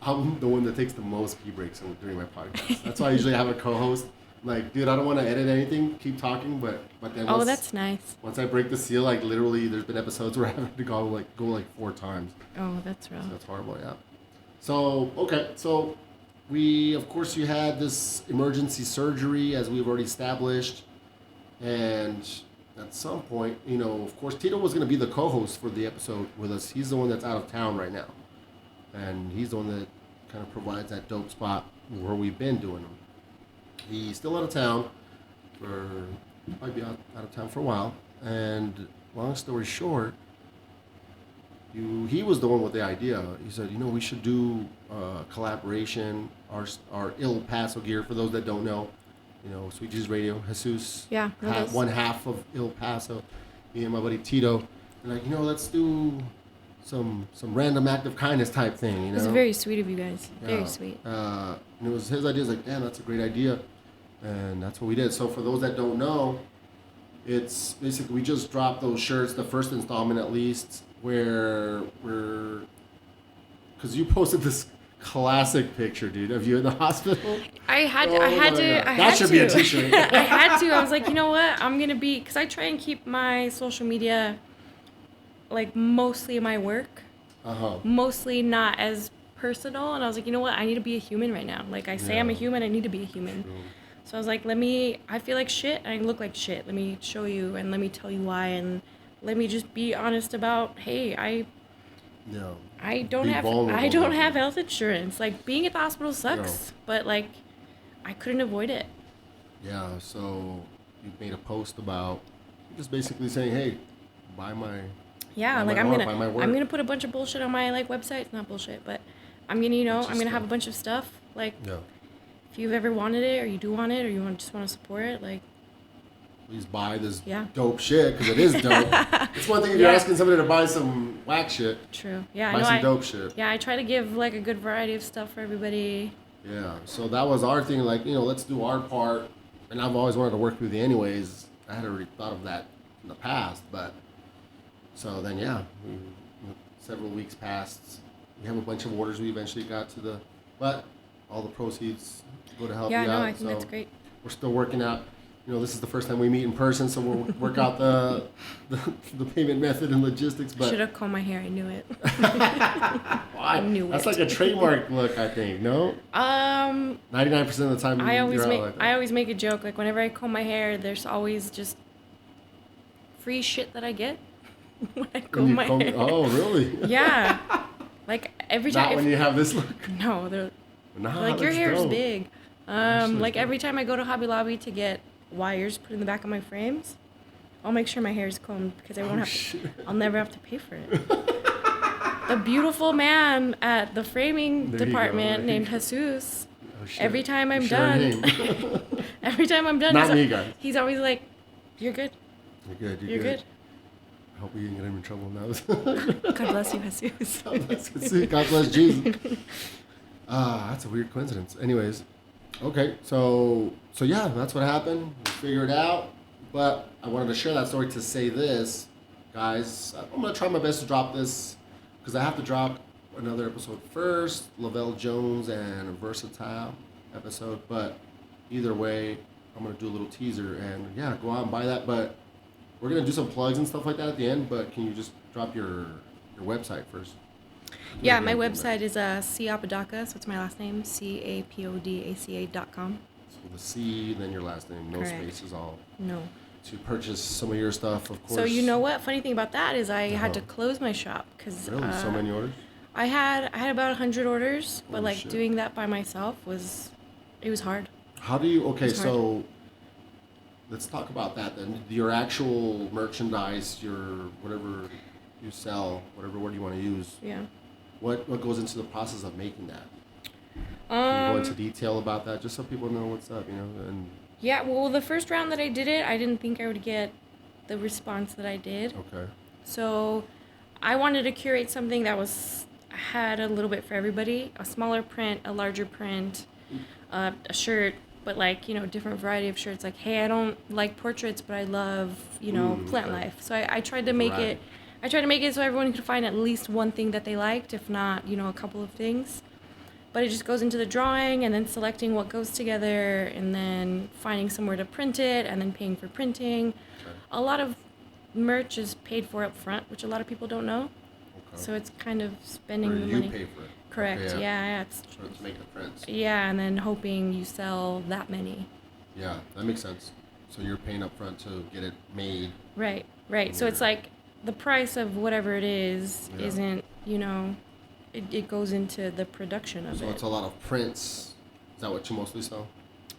I'm the one that takes the most pee breaks during my podcast. That's why I usually have a co-host. I'm like, dude, I don't want to edit anything. Keep talking, but then. Oh, that's nice. Once I break the seal, like literally, there's been episodes where I have to go like 4 times. Oh, that's rough. So that's horrible, yeah. So okay, so of course, you had this emergency surgery, as we've already established, and at some point, of course, Tito was going to be the co-host for the episode with us. He's the one that's out of town right now. And he's the one that kind of provides that dope spot where we've been doing them. He's still out of town might be out of town for a while. And long story short, he was the one with the idea. He said, we should do collaboration. Our El Paso gear, for those that don't know, Sweet Jesus Radio, Jesus, Yeah, one half of El Paso, me and my buddy Tito, and like, let's do some random act of kindness type thing. It was very sweet of you guys. Very sweet. And it was his idea. Like, damn, that's a great idea, and that's what we did. So for those that don't know, it's basically we just dropped those shirts, the first installment at least, where because you posted this classic picture, dude, of you in the hospital. I had to. That should be a t-shirt. I had to. I was like, you know what? I'm gonna be, because I try and keep my social media, like, mostly my work, mostly not as personal. And I was like, you know what? I need to be a human right now. Like I say, I'm a human. I need to be a human. True. So I was like, I feel like shit and I look like shit. Let me show you and let me tell you why, and let me just be honest about, hey, I don't have health insurance. Like, being at the hospital sucks, but like I couldn't avoid it. Yeah, so you made a post about just basically saying, hey, buy my I'm gonna put a bunch of bullshit on my website. It's not bullshit, but I'm gonna have a bunch of stuff if you've ever wanted it, or you do want it, or you just want to support it, please buy this dope shit, because it is dope. It's one thing if you're asking somebody to buy some whack shit. True. Yeah. Buy some dope shit. Yeah, I try to give a good variety of stuff for everybody. Yeah. So that was our thing. Let's do our part. And I've always wanted to work with you anyways. I had already thought of that in the past, but so then several weeks passed. We have a bunch of orders. We eventually got to but all the proceeds go to help you out. Yeah, no, I think that's great. We're still working out. This is the first time we meet in person, so we'll work out the payment method and logistics. But should have combed my hair. I knew it. I knew it. That's like a trademark look, I think. No. 99% of the time. I always make a joke. Like, whenever I comb my hair, there's always just free shit that I get when I comb my hair. Oh, really? Yeah. Like every time. Not when you have this look. No, they're like, your hair is big. Every time I go to Hobby Lobby to get wires put in the back of my frames, I'll make sure my hair is combed, because I'll never have to pay for it. The beautiful man at the framing department named Jesus, every time I'm done, Not me, guys. He's always like, you're good. You're good. I hope we didn't get him in trouble now. God bless you, Jesus. God bless Jesus. That's a weird coincidence. Anyways, okay, so yeah, that's what happened. We figured it out. But I wanted to share that story to say this, guys. I'm gonna try my best to drop this, because I have to drop another episode first, Lavelle Jones and a Versatile episode. But either way, I'm gonna do a little teaser and go out and buy that. But we're gonna do some plugs and stuff like that at the end. But can you just drop your website first? Yeah, my website is Apodaca, so it's my last name, CAPODACA.com. So the C, then your last name, no Correct. spaces, all. No. To purchase some of your stuff, of course. So you know what? Funny thing about that is I had to close my shop, because really, so many orders. I had about 100 orders, but doing that by myself was hard. How do you? Okay, so let's talk about that then. Your actual merchandise, your whatever you sell, whatever word you want to use. Yeah. What goes into the process of making that? Can you go into detail about that, just so people know what's up, and. Yeah, well, the first round that I did it, I didn't think I would get the response that I did. Okay. So I wanted to curate something that had a little bit for everybody, a smaller print, a larger print, a shirt, but different variety of shirts. Like, hey, I don't like portraits, but I love, plant life. So I tried to make it. I tried to make it so everyone could find at least one thing that they liked, if not, a couple of things. But it just goes into the drawing, and then selecting what goes together, and then finding somewhere to print it, and then paying for printing. Okay. A lot of merch is paid for up front, which a lot of people don't know. Okay. So it's kind of spending the money. You pay for it. Correct. Okay, yeah. So to make the prints. Yeah, and then hoping you sell that many. Yeah, that makes sense. So you're paying up front to get it made. Right. So it's like the price of whatever it is isn't, it goes into the production of it. So it's a lot of prints. Is that what you mostly sell?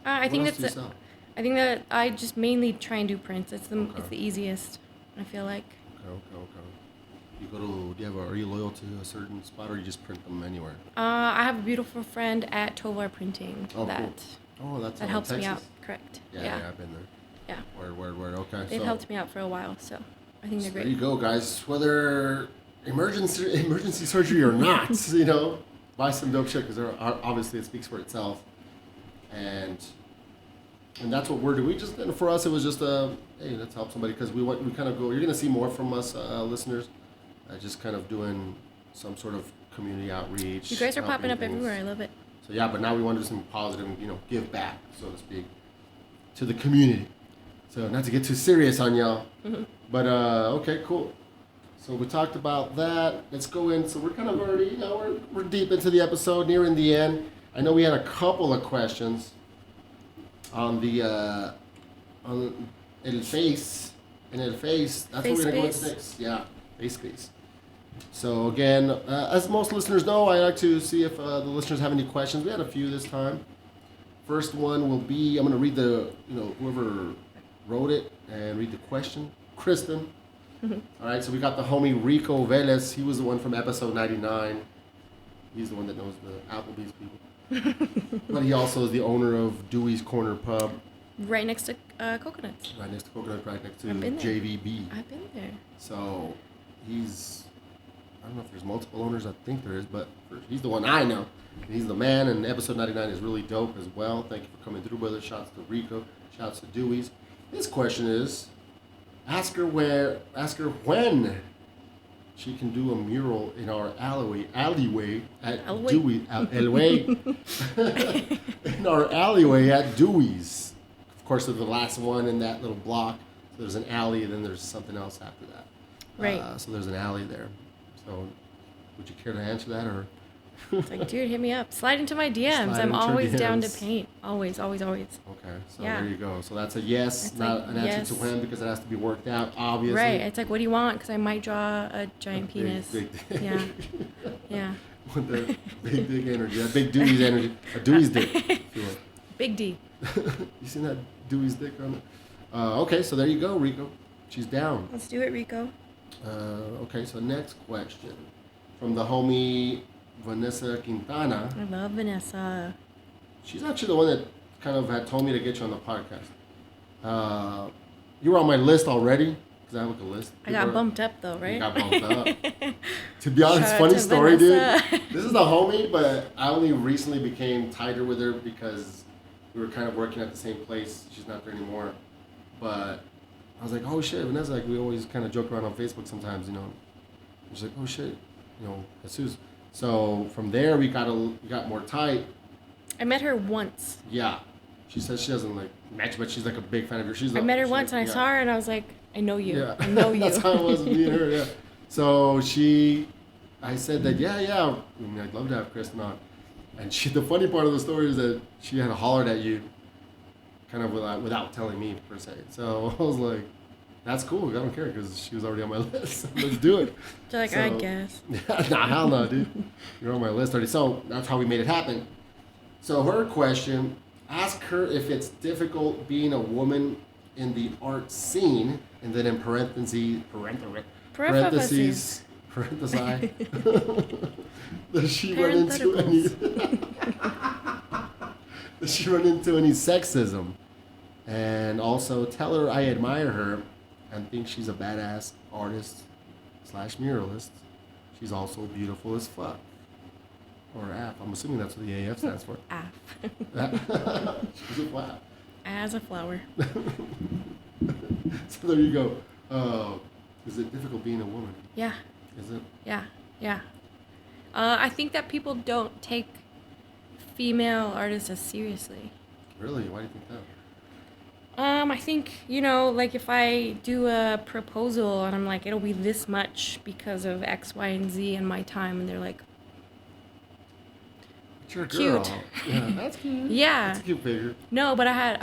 I think that I just mainly try and do prints. It's the easiest, I feel like. Okay. Are you loyal to a certain spot, or you just print them anywhere? I have a beautiful friend at Tovar Printing Oh, that cool. Oh, that's that helps Texas? me out. Correct. Yeah, I've been there. Yeah. Word. Okay. They've helped me out for a while, so I think they're great. There you go, guys. Whether emergency surgery or not, buy some dope shit, because obviously it speaks for itself, and that's what we're doing. And for us, it was just hey, let's help somebody, because we kind of go. You're gonna see more from us, listeners, just kind of doing some sort of community outreach. You guys are popping up things. everywhere. I love it. So yeah, but now we want to do something positive, give back, so to speak, to the community. So not to get too serious on y'all, but okay, cool. So we talked about that. Let's go in. So we're kind of already, we're deep into the episode, nearing the end. I know we had a couple of questions on the on El Face. That's what we're gonna go into next. Yeah, Face. So again, as most listeners know, I like to see if the listeners have any questions. We had a few this time. First one will be, I'm gonna read whoever wrote it and read the question. Kristen. All right, so we got the homie Rico Velez. He was the one from episode 99. He's the one that knows the Applebee's people. But he also is the owner of Dewey's Corner Pub. Right next to Coconuts. Right next to Coconut, right next to I've been there. JVB. I've been there. So I don't know if there's multiple owners. I think there is, but he's the one I know. And he's the man, and episode 99 is really dope as well. Thank you for coming through, brother. Shouts to Rico. Shouts to Dewey's. His question is, ask her when she can do a mural in our alleyway at Dewey. In our alleyway at Dewey's. Of course, they're the last one in that little block. So there's an alley, and then there's something else after that. Right. So there's an alley there. So would you care to answer that, or? It's like, dude, hit me up. Slide into my DMs. I'm always down to paint. Always. Okay, so there you go. So that's a yes, it's not an answer to when, because it has to be worked out, obviously. Right. It's like, what do you want? Because I might draw a giant penis. Big Yeah. With the big dick energy. That big Dewey's energy. A Dewey's dick. Big D. You seen that Dewey's dick on it? Okay, so there you go, Rico. She's down. Let's do it, Rico. Okay, so next question. From the homie Vanessa Quintana. I love Vanessa. She's actually the one that kind of had told me to get you on the podcast. You were on my list already, because I have like a list. I got bumped up though, right? You got bumped up. To be honest, Shout funny story, Vanessa. dude. This is the homie, but I only recently became tighter with her because we were kind of working at the same place. She's not there anymore. But I was like, oh shit, Vanessa, like we always kind of joke around on Facebook sometimes, She's like, oh shit, Jesus. So from there we got more tight. I met her once. Yeah. She says she doesn't like match, but she's like a big fan of yours. I met her once and I saw her and I was like, I know you. Yeah. I know you. That's how it was with me and her, yeah. So I said that, I'd love to have Kristen on. And the funny part of the story is that she had hollered at you kind of without telling me, per se. So I was like, that's cool. I don't care, because she was already on my list. Let's do it. You're like, I guess. Nah, hell no, dude. You're on my list already. So that's how we made it happen. So her question, ask her if it's difficult being a woman in the art scene, and then in parentheses, does she run into any sexism? And also tell her I admire her and think she's a badass artist / muralist. She's also beautiful as fuck. Or AF. I'm assuming that's what the AF stands for. AF. She's a flower. As a flower. So there you go. Is it difficult being a woman? Yeah. Is it? Yeah. I think that people don't take female artists as seriously. Really? Why do you think that? I think, like if I do a proposal and I'm like, it'll be this much because of X, Y, and Z in my time, and they're like, But you're a girl. Cute. Yeah, that's cute. Yeah. That's a cute figure. No, but I had,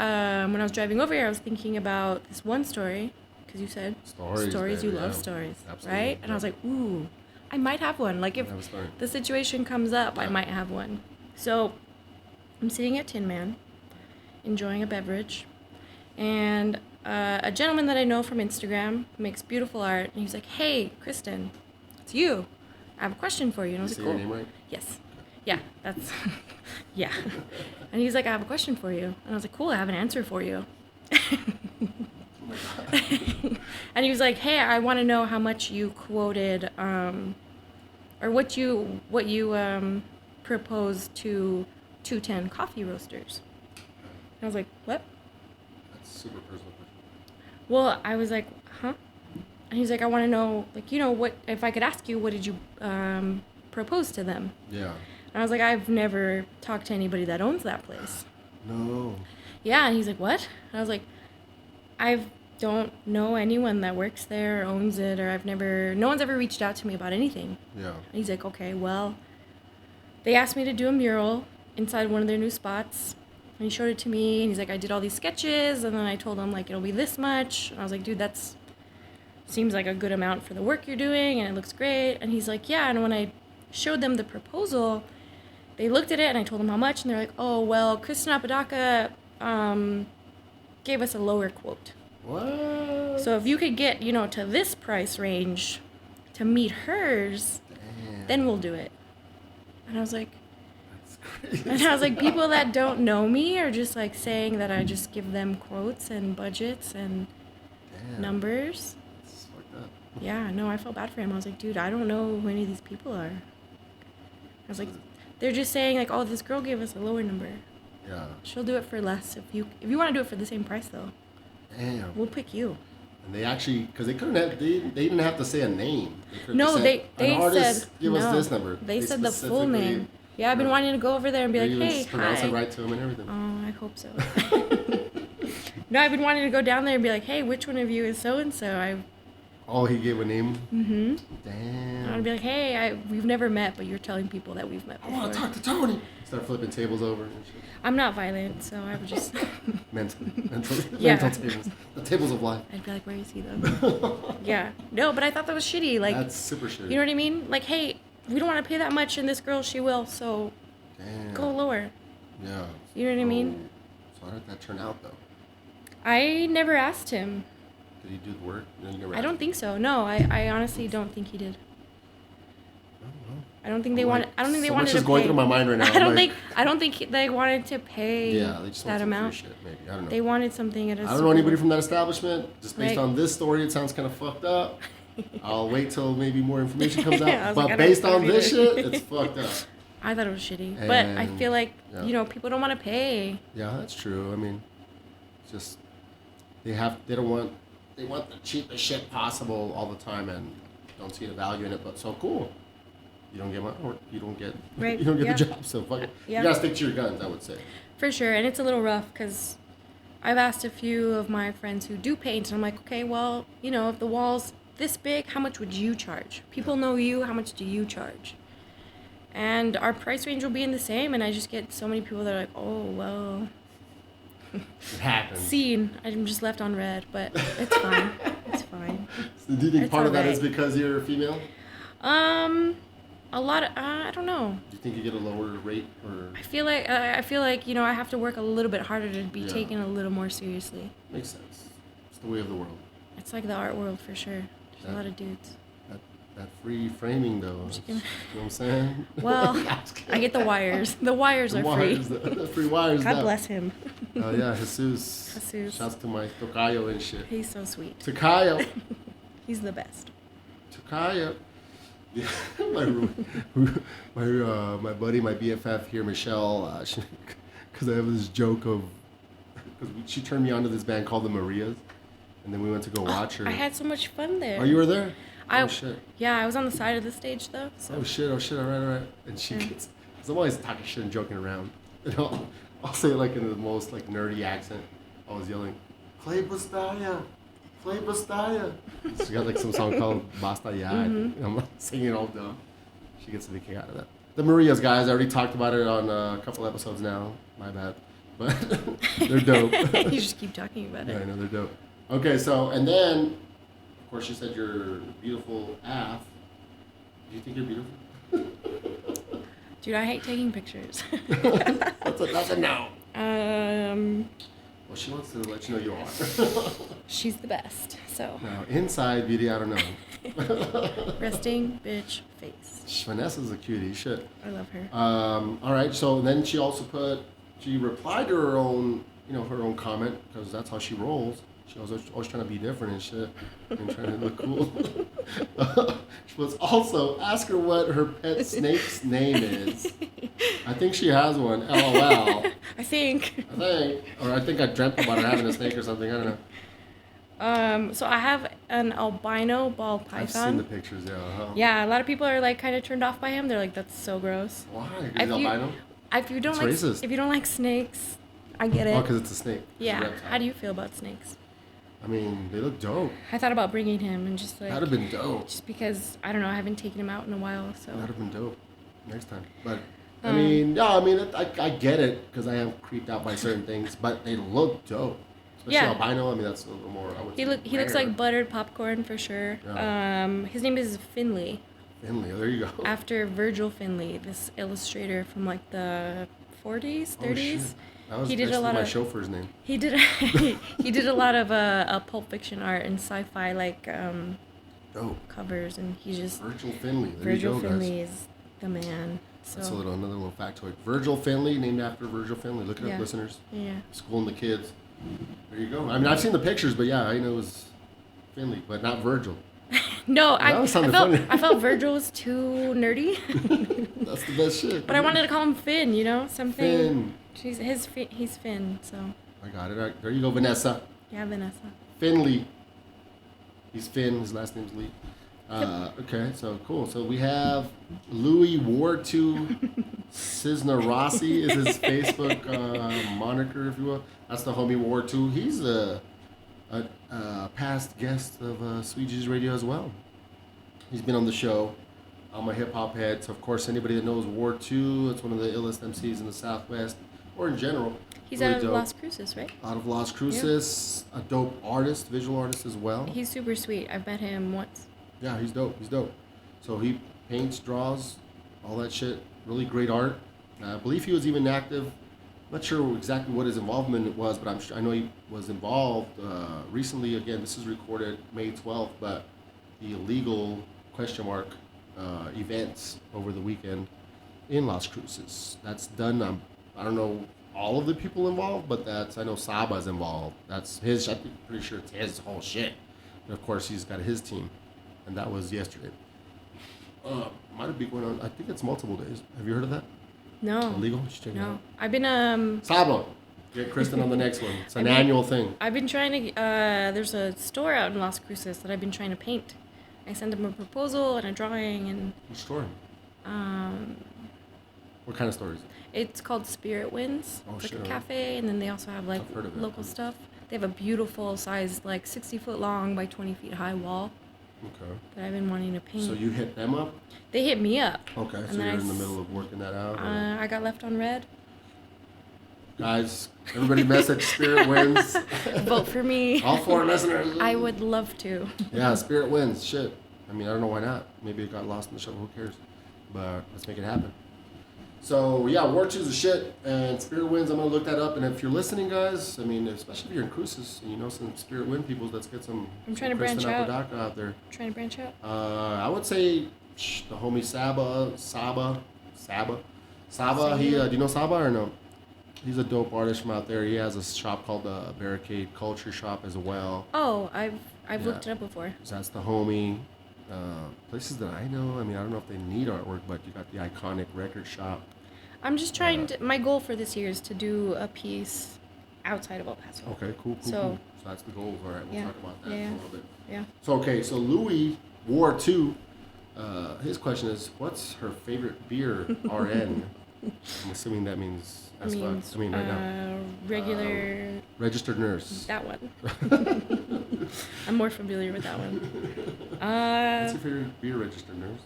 when I was driving over here, I was thinking about this one story, because you said stories, you love stories, absolutely, right? And I was like, ooh, I might have one. Like if the situation comes up, I might have one. So I'm sitting at Tin Man, enjoying a beverage, and a gentleman that I know from Instagram makes beautiful art, and he's like, hey, Kristen, it's you. I have a question for you. And I was Say like, your cool. name right? Yes. Yeah, that's, yeah. And he's like, I have a question for you. And I was like, cool, I have an answer for you. And he was like, hey, I want to know how much you quoted, or what you proposed to 210 coffee roasters. And I was like, what? That's super personal question. Well, I was like, huh? And he's like, I want to know, like, what, if I could ask you, what did you propose to them? Yeah. And I was like, I've never talked to anybody that owns that place. No. Yeah, and he's like, what? And I was like, I don't know anyone that works there or owns it, or no one's ever reached out to me about anything. Yeah. And he's like, okay, well, they asked me to do a mural inside one of their new spots. And he showed it to me, and he's like, I did all these sketches, and then I told him, like, it'll be this much. And I was like, dude, that's seems like a good amount for the work you're doing, and it looks great. And he's like, yeah, and when I showed them the proposal, they looked at it, and I told them how much, and they're like, oh, well, CHRISTIN Apodaca gave us a lower quote. What? So if you could get, to this price range to meet hers, Damn. then we'll do it. And I was like, That's crazy. and I was like, people that don't know me are just like saying that I just give them quotes and budgets and Damn. numbers. That's fucked up. Yeah, no, I felt bad for him. I was like, dude, I don't know who any of these people are. I was like, they're just saying like, oh, this girl gave us a lower number. Yeah. She'll do it for less if you want to do it for the same price though. Damn. We'll pick you. And they actually, because they couldn't have, they didn't have to say a name. They No, said, they an artist, said give no. us this number. They said the full specifically- name. Yeah, I've been wanting to go over there and be They like, even hey, pronounce hi. it right to him and everything. Oh, I hope so. No, I've been wanting to go down there and be like, hey, which one of you is so and so? Oh, he gave a name? Mm-hmm. Damn. I'd be like, hey, we've never met, but you're telling people that we've met I before. want to talk to Tony. Start flipping tables over and shit. I'm not violent, so I would just. Mental Yeah. tables. The tables of life. I'd be like, where is he though? Yeah. No, but I thought that was shitty. Like, That's super shitty. you know what I mean? Like, hey, we don't want to pay that much, and this girl, she will, so Damn. go lower. Yeah. You know what I mean? So how did that turn out though? I never asked him. Did he do the work? No, you never I asked don't him. think so. No, I honestly don't think he did. I don't think they wanted. I don't think they so wanted much to is going pay. through my mind right now. I don't I'm like, think. I don't think they wanted to pay Yeah, they just want that some free amount. shit, maybe. I don't know. They wanted something at a. I don't know anybody from that establishment. Just based Like- on this story, it sounds kind of fucked up. I'll wait till maybe more information comes out. I was But like, I don't based know on this either. shit, it's fucked up. I thought it was shitty, but I And- feel like yeah. people don't want to pay. Yeah, that's true. I mean, it's just they want the cheapest shit possible all the time and don't see the value in it. But so cool. You don't get you don't get Right, you don't get yeah. the job. So fuck it. Yeah. You gotta stick to your guns, I would say. For sure, and it's a little rough because I've asked a few of my friends who do paint, and I'm like, okay, well, if the wall's this big, how much would you charge? People know you, how much do you charge? And our price range will be in the same, and I just get so many people that are like, oh, well, It happens. scene. I'm just left on red, but it's fine. It's fine. So do you think It's part of that is alright. because you're female? A lot of, I don't know. Do you think you get a lower rate or I feel like I have to work a little bit harder to be Yeah. taken a little more seriously. makes sense? It's the way of the world. It's like the art world for sure. There's Yeah. a lot of dudes. That free framing though. just You know kidding. what I'm saying? Well, I'm just kidding. I get the wires. The wires The are wires, free. The free wires. God though. bless him. Oh yeah, Jesus. Jesus. Shouts to my tocayo and shit. He's so sweet. Tocayo. He's the best. Tocayo. Yeah, my buddy, my BFF here, Michelle, because I have this joke of, because she turned me on to this band called the Marias, and then we went to go watch her. I had so much fun there. Oh, you were there? I, Oh shit. Yeah, I was on the side of the stage though. So. Oh shit, all right. And she gets, because I'm always talking shit and joking around. And I'll say it like in the most like nerdy accent. I was yelling, Play Bastaya. She got like some song called Basta Ya. And I'm like, singing all dumb. She gets a big kick out of that. The Marias, guys, I already talked about it on a couple episodes now. My bad. But they're dope. You just keep talking about Yeah, I it. know, they're dope. Okay, so, and then, of course, you said you're beautiful AF. Do you think you're beautiful? Dude, I hate taking pictures. That's a no. Well, she wants to let you know you are. She's the best. So. Now, inside beauty, I don't know. Resting bitch face. Vanessa's a cutie. Shit. I love her. All right. So then she also she replied to her own, her own comment, because that's how she rolls. She was always trying to be different and shit, and trying to look cool. She was also, ask her what her pet snake's name is. I think she has one. LOL. I think. Or I think I dreamt about her having a snake or something. I don't know. So I have an albino ball python. I've seen the pictures, yeah. Uh-huh. Yeah, a lot of people are like kind of turned off by him. They're like, that's so gross. Why? Is it albino? If you don't It's like, racist. if you don't like snakes, I get it. Oh, because it's a snake. Yeah. How do you feel about snakes? I mean, they look dope. I thought about bringing him and just like. That'd have been dope. Just because I don't know, I haven't taken him out in a while, so. That'd have been dope. Next time, but. I mean, I get it, because I am creeped out by certain things, but they look dope. Especially albino. I mean, that's a little more. He looks like buttered popcorn for sure. Yeah. His name is Finley. Finley, there you go. After Virgil Finley, this illustrator from like the 40s, 30s. Oh, shit. That was my chauffeur's name. He did a lot of Pulp Fiction art and sci-fi covers, and he's just Virgil Finley. There Virgil you go, Finley guys. is the man. So. That's another little factoid. Virgil Finley, named after Virgil Finley. Look it up, listeners. Yeah. Schooling the kids. There you go. I mean, I've seen the pictures, but yeah, I know it was Finley, but not Virgil. No, I felt Virgil was too nerdy. That's the best shit. But I wanted to call him Finn, something. Finn. He's Finn, so. I got it. Right. There you go, Vanessa. Yeah, Vanessa. Finley. He's Finn. His last name's Lee. Okay, so cool. So we have Louis War II Cisna Rossi is his Facebook moniker, if you will. That's the homie War II. He's a past guest of Sweet Jesus Radio as well. He's been on the show. I'm a hip hop head, so of course anybody that knows War II, it's one of the illest MCs in the Southwest, or in general. He's really out of dope. Las Cruces, right? Out of Las Cruces, a dope artist, visual artist as well. He's super sweet. I've met him once. Yeah, he's dope. So he paints, draws, all that shit. Really great art. I believe he was even active. I'm not sure exactly what his involvement was, but I know he was involved recently. Again, this is recorded May 12th, but the illegal ? Events over the weekend in Las Cruces. That's done. I don't know all of the people involved, but I know Saba's involved. That's his. I'm pretty sure it's his whole shit. And of course, he's got his team. And that was yesterday. Might be going on. I think it's multiple days. Have you heard of that? No. Illegal? You should check it out. I've been Sabo, get Kristen on the next one. It's an annual thing. I've been trying to. There's a store out in Las Cruces that I've been trying to paint. I sent them a proposal and a drawing and. Which store? What kind of store is it? It's called Spirit Winds. Oh, it's like shit. a cafe, and then they also have like I've heard of it. local stuff. They have a beautiful sized, like 60-foot long by 20 feet high wall. Okay. That I've been wanting to paint. So you hit them up? They hit me up. Okay, And so then you're I in the middle of working that out? I got left on red. Guys, everybody message Spirit Wins. Vote for me. All 4 listeners. I would love to. Yeah, Spirit Wins. Shit. I mean, I don't know why not. Maybe it got lost in the shuffle. Who cares? But let's make it happen. So, yeah, War II's a shit. And Spirit Wins, I'm going to look that up. And if you're listening, guys, I mean, especially if you're in Cruces and you know some Spirit Wind people, let's get some. I'm trying to Kristen branch out. Apodaca out there. Trying to branch out. I would say the homie Saba. He, do you know Saba or no? He's a dope artist from out there. He has a shop called the Barricade Culture Shop as well. Oh, I've looked it up before. So that's the homie. Places that I know, I mean, I don't know if they need artwork, but you got the iconic record shop. I'm just trying to. My goal for this year is to do a piece outside of El Paso. Okay, cool. So that's the goal. All right, we'll talk about that in a little bit. Yeah. So okay, so Louis War II. His question is, what's her favorite beer? RN. I'm assuming that means. Right now. Regular. Registered nurse. That one. I'm more familiar with that one. What's your favorite beer, registered nurse?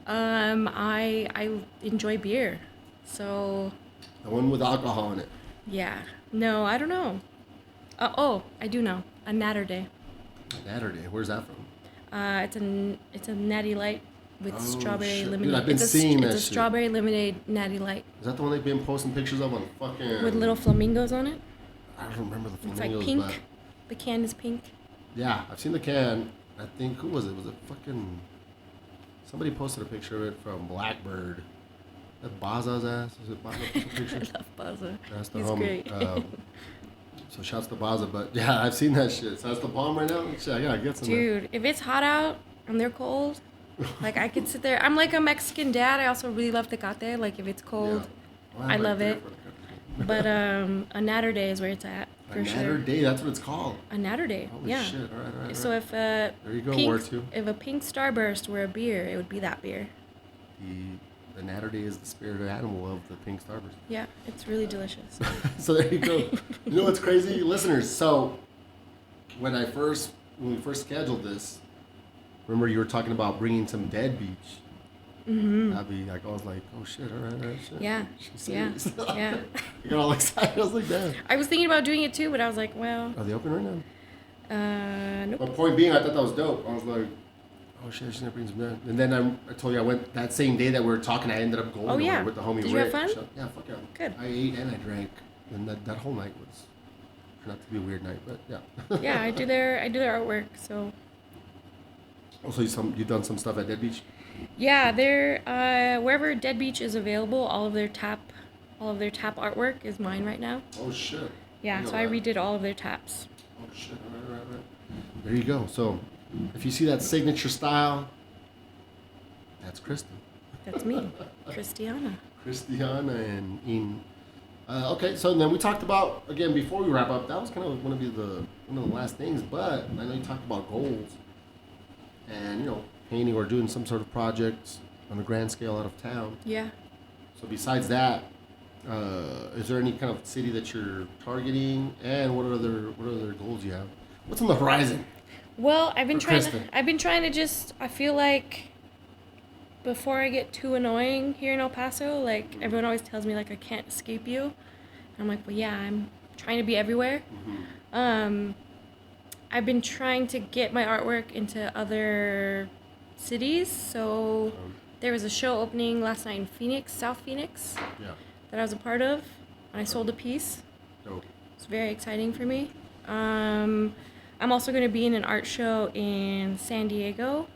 I enjoy beer, so. The one with alcohol in it. Yeah. No, I don't know. I do know. A Natter Day. Natter Day. Where's that from? It's a natty light with strawberry lemonade. Dude, I've been seeing that It's a shit. strawberry lemonade natty light. Is that the one they've been posting pictures of on fucking... With little flamingos on it. I don't remember the It's flamingos, like pink. but... The can is pink. Yeah, I've seen the can. I think, who was it? Was it fucking... Somebody posted a picture of it from Blackbird. That Baza's ass? Is it Baza? Picture? I love Baza. That's the He's homie. great. So shouts to Baza, but yeah, I've seen that shit. So that's the palm right now? Shit, I gotta get some. Dude, if it's hot out and they're cold, like I could sit there. I'm like a Mexican dad. I also really love tecate. Like if it's cold, Yeah. Well, I I'm love right it. But a natter day is where it's at. For a sure. natter day, that's what it's called. A natter day. Holy yeah. shit, all right. So if There you go, pink, word two. if a pink starburst were a beer, it would be that beer. The natter day is the spirit animal of the pink starburst. Yeah, it's really delicious. So there you go. You know what's crazy? Listeners, so when we first scheduled this, remember you were talking about bringing some Dead Beach. Mm-hmm. I'd be like, I was like, oh shit, all right, shit. Yeah, She's yeah, serious. yeah. You got all excited. I was like, damn. I was thinking about doing it too, but I was like, well, Are they open right now? nope. But point being, I thought that was dope. I was like, oh shit, she's gonna bring some Dead. And then I told you I went that same day that we were talking. I ended up going Oh, yeah. with the homie Did you Rick. have fun? Yeah, fuck yeah. Good. I ate and I drank, and that whole night was turned out to be a weird night, but yeah. Yeah, I do their artwork, so. Also, you've done some stuff at Dead Beach. Yeah, they're wherever Dead Beach is available, all of their tap artwork is mine right now. Oh shit. Yeah, know so I that. redid all of their taps. Oh shit! All right. There you go. So, if you see that signature style, that's Kristen. That's me, Christiana. Christiana and In. Okay, so then we talked about, again, before we wrap up, that was kind of going to be one of the last things, but I know you talked about goals and, you know, painting or doing some sort of project on a grand scale out of town. Yeah. So besides that, is there any kind of city that you're targeting, and what other goals you have? What's on the horizon? Well, I've been trying Kristen. to just, I feel like before I get too annoying here in El Paso, like everyone always tells me like I can't escape you. And I'm like, well, yeah, I'm trying to be everywhere. Mm-hmm. I've been trying to get my artwork into other cities. So there was a show opening last night in Phoenix, South Phoenix, Yeah. that I was a part of, and I sold a piece. Dope. It's very exciting for me. I'm also going to be in an art show in San Diego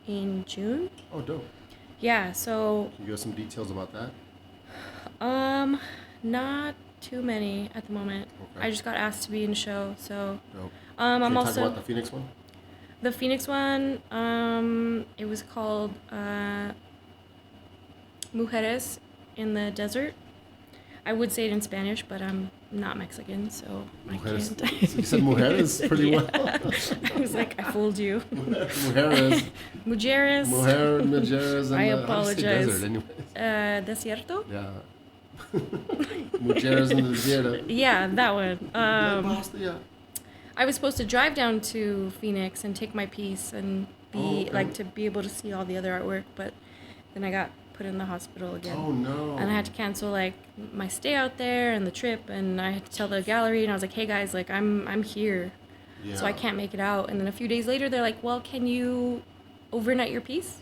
in June. Oh, dope. Yeah, so Can you give us some details about that? not too many at the moment. Okay. I just got asked to be in a show, so Dope. I'm Can you also talk about the Phoenix one? the Phoenix one. It was called Mujeres in the Desert. I would say it in Spanish, but I'm not Mexican, so I Mujeres. can't. You said mujeres pretty well. I was like, I fooled you. Mujeres. Mujeres. Mujeres. And I how do you say apologize. desert, anyways? Desierto? Yeah. Mujeres in the desierto. Yeah, that one. Basta, yeah. I was supposed to drive down to Phoenix and take my piece and be okay. to be able to see all the other artwork, but then I got put in the hospital again. Oh no. And I had to cancel like my stay out there and the trip, and I had to tell the gallery, and I was like, hey guys, like I'm here, Yeah. so I can't make it out. And then a few days later, they're like, well, can you overnight your piece?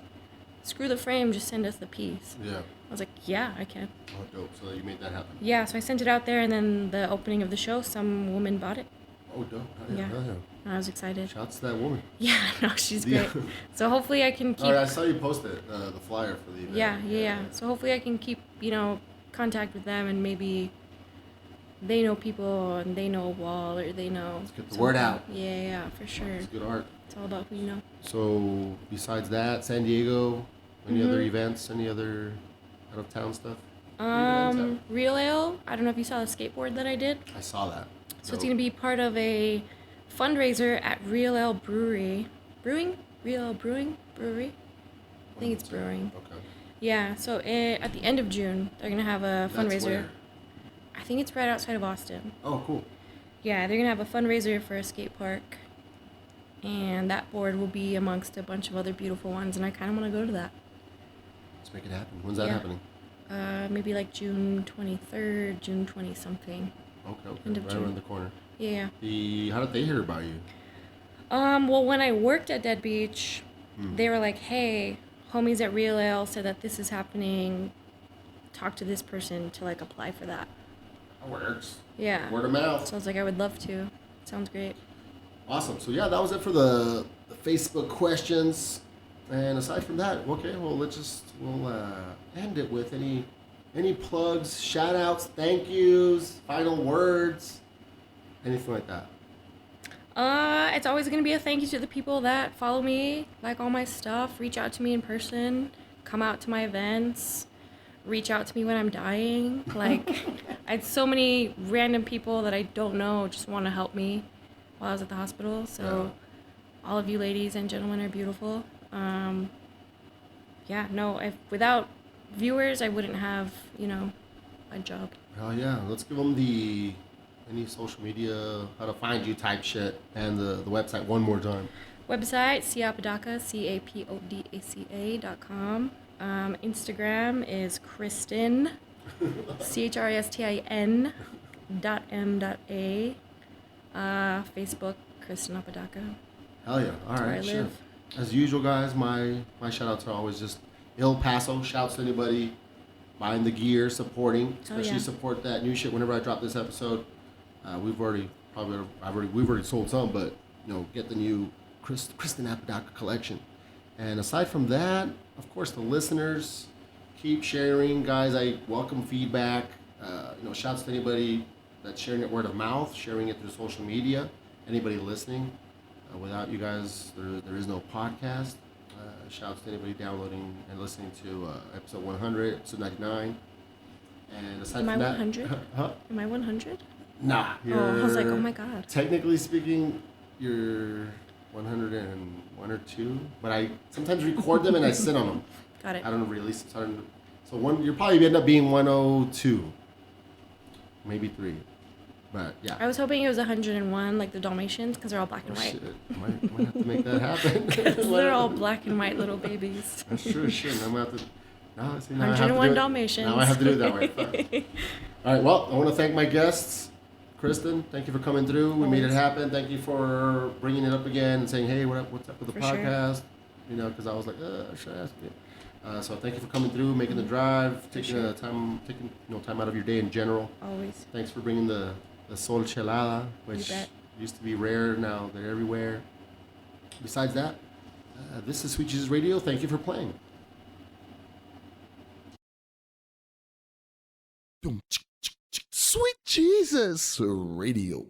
Screw the frame, just send us the piece. Yeah. I was like, yeah, I can. Oh, dope. So you made that happen. Yeah, so I sent it out there, and then the opening of the show, some woman bought it. Oh, dope. Yeah. Hell yeah. And I was excited. Shouts to that woman. Yeah, no, she's Yeah. great. So hopefully I can keep. All right, I saw you post it, the flyer for the event. Yeah. So hopefully I can keep, contact with them, and maybe they know people and they know a wall, or they know. Let's get the word out. Yeah, for sure. It's good art. It's all about who you know. So besides that, San Diego, any Mm-hmm. other events, any other out of town stuff? Real Ale. I don't know if you saw the skateboard that I did. I saw that. So it's gonna be part of a fundraiser at Real Ale Brewery. Real Ale Brewery. I think it's brewing. Okay. Yeah. So at the end of June, they're gonna have a That's fundraiser. where? I think it's right outside of Austin. Oh, cool. Yeah, they're gonna have a fundraiser for a skate park, and that board will be amongst a bunch of other beautiful ones, and I kind of want to go to that. Let's make it happen. When's that Yeah. happening? Maybe like June 23rd, June 20 something. Okay. End of Right June. around the corner. Yeah. How did they hear about you? Well, when I worked at Dead Beach, Hmm. they were like, "Hey, homies at Real Ale said that this is happening. Talk to this person to like apply for that." That works. Yeah. Word of mouth. So I was like, I would love to. Sounds great. Awesome. So yeah, that was it for the Facebook questions. And aside from that, okay, well we'll end it with any plugs, shout outs, thank yous, final words, anything like that. It's always gonna be a thank you to the people that follow me, like all my stuff, reach out to me in person, come out to my events, reach out to me when I'm dying. Like, I had so many random people that I don't know just want to help me while I was at the hospital. So, all of you ladies and gentlemen are beautiful. Without viewers, I wouldn't have, a job. Hell yeah, let's give them any social media, how to find you type shit, and the website one more time. Website, Apodaca, CAPODACA.com. Instagram is CHRISTIN, CHRISTIN .m.a. Facebook, Christin Apodaca. Hell yeah. All right, sure. As usual, guys, my shout outs are always just El Paso. Shouts to anybody buying the gear, supporting, especially support that new shit whenever I drop this episode. We've already sold some, but get the new CHRISTIN Apodaca collection. And aside from that, of course, the listeners keep sharing, guys. I welcome feedback. Shouts to anybody that's sharing it word of mouth, sharing it through social media. Anybody listening, without you guys, there is no podcast. Shouts to anybody downloading and listening to episode 100, episode 99. And aside from that, 100? Huh? Am I 100? Nah. I was like, oh my god. Technically speaking, you're 101 or 2, but I sometimes record them and I sit on them. Got it. I don't release them. So you'll probably end up being 102, maybe 3. But yeah. I was hoping it was 101, like the Dalmatians, because they're all black and white. Shit. Might have to make that happen. They're all black and white little babies. That's true. Shit. I'm going to have to... No, see, now 101 Dalmatians. Now I have to do it that way. Fine. All right. Well, I want to thank my guests. Kristin, thank you for coming through. We made it happen. Thank you for bringing it up again and saying, hey, what's up with the podcast? Sure. Because I was like, should I ask you? So thank you for coming through, making the drive, taking time out of your day in general. Always. Thanks for bringing the sol chelada, which used to be rare. Now they're everywhere. Besides that, this is Sweet Jesus Radio. Thank you for playing. Sweet Jesus Radio.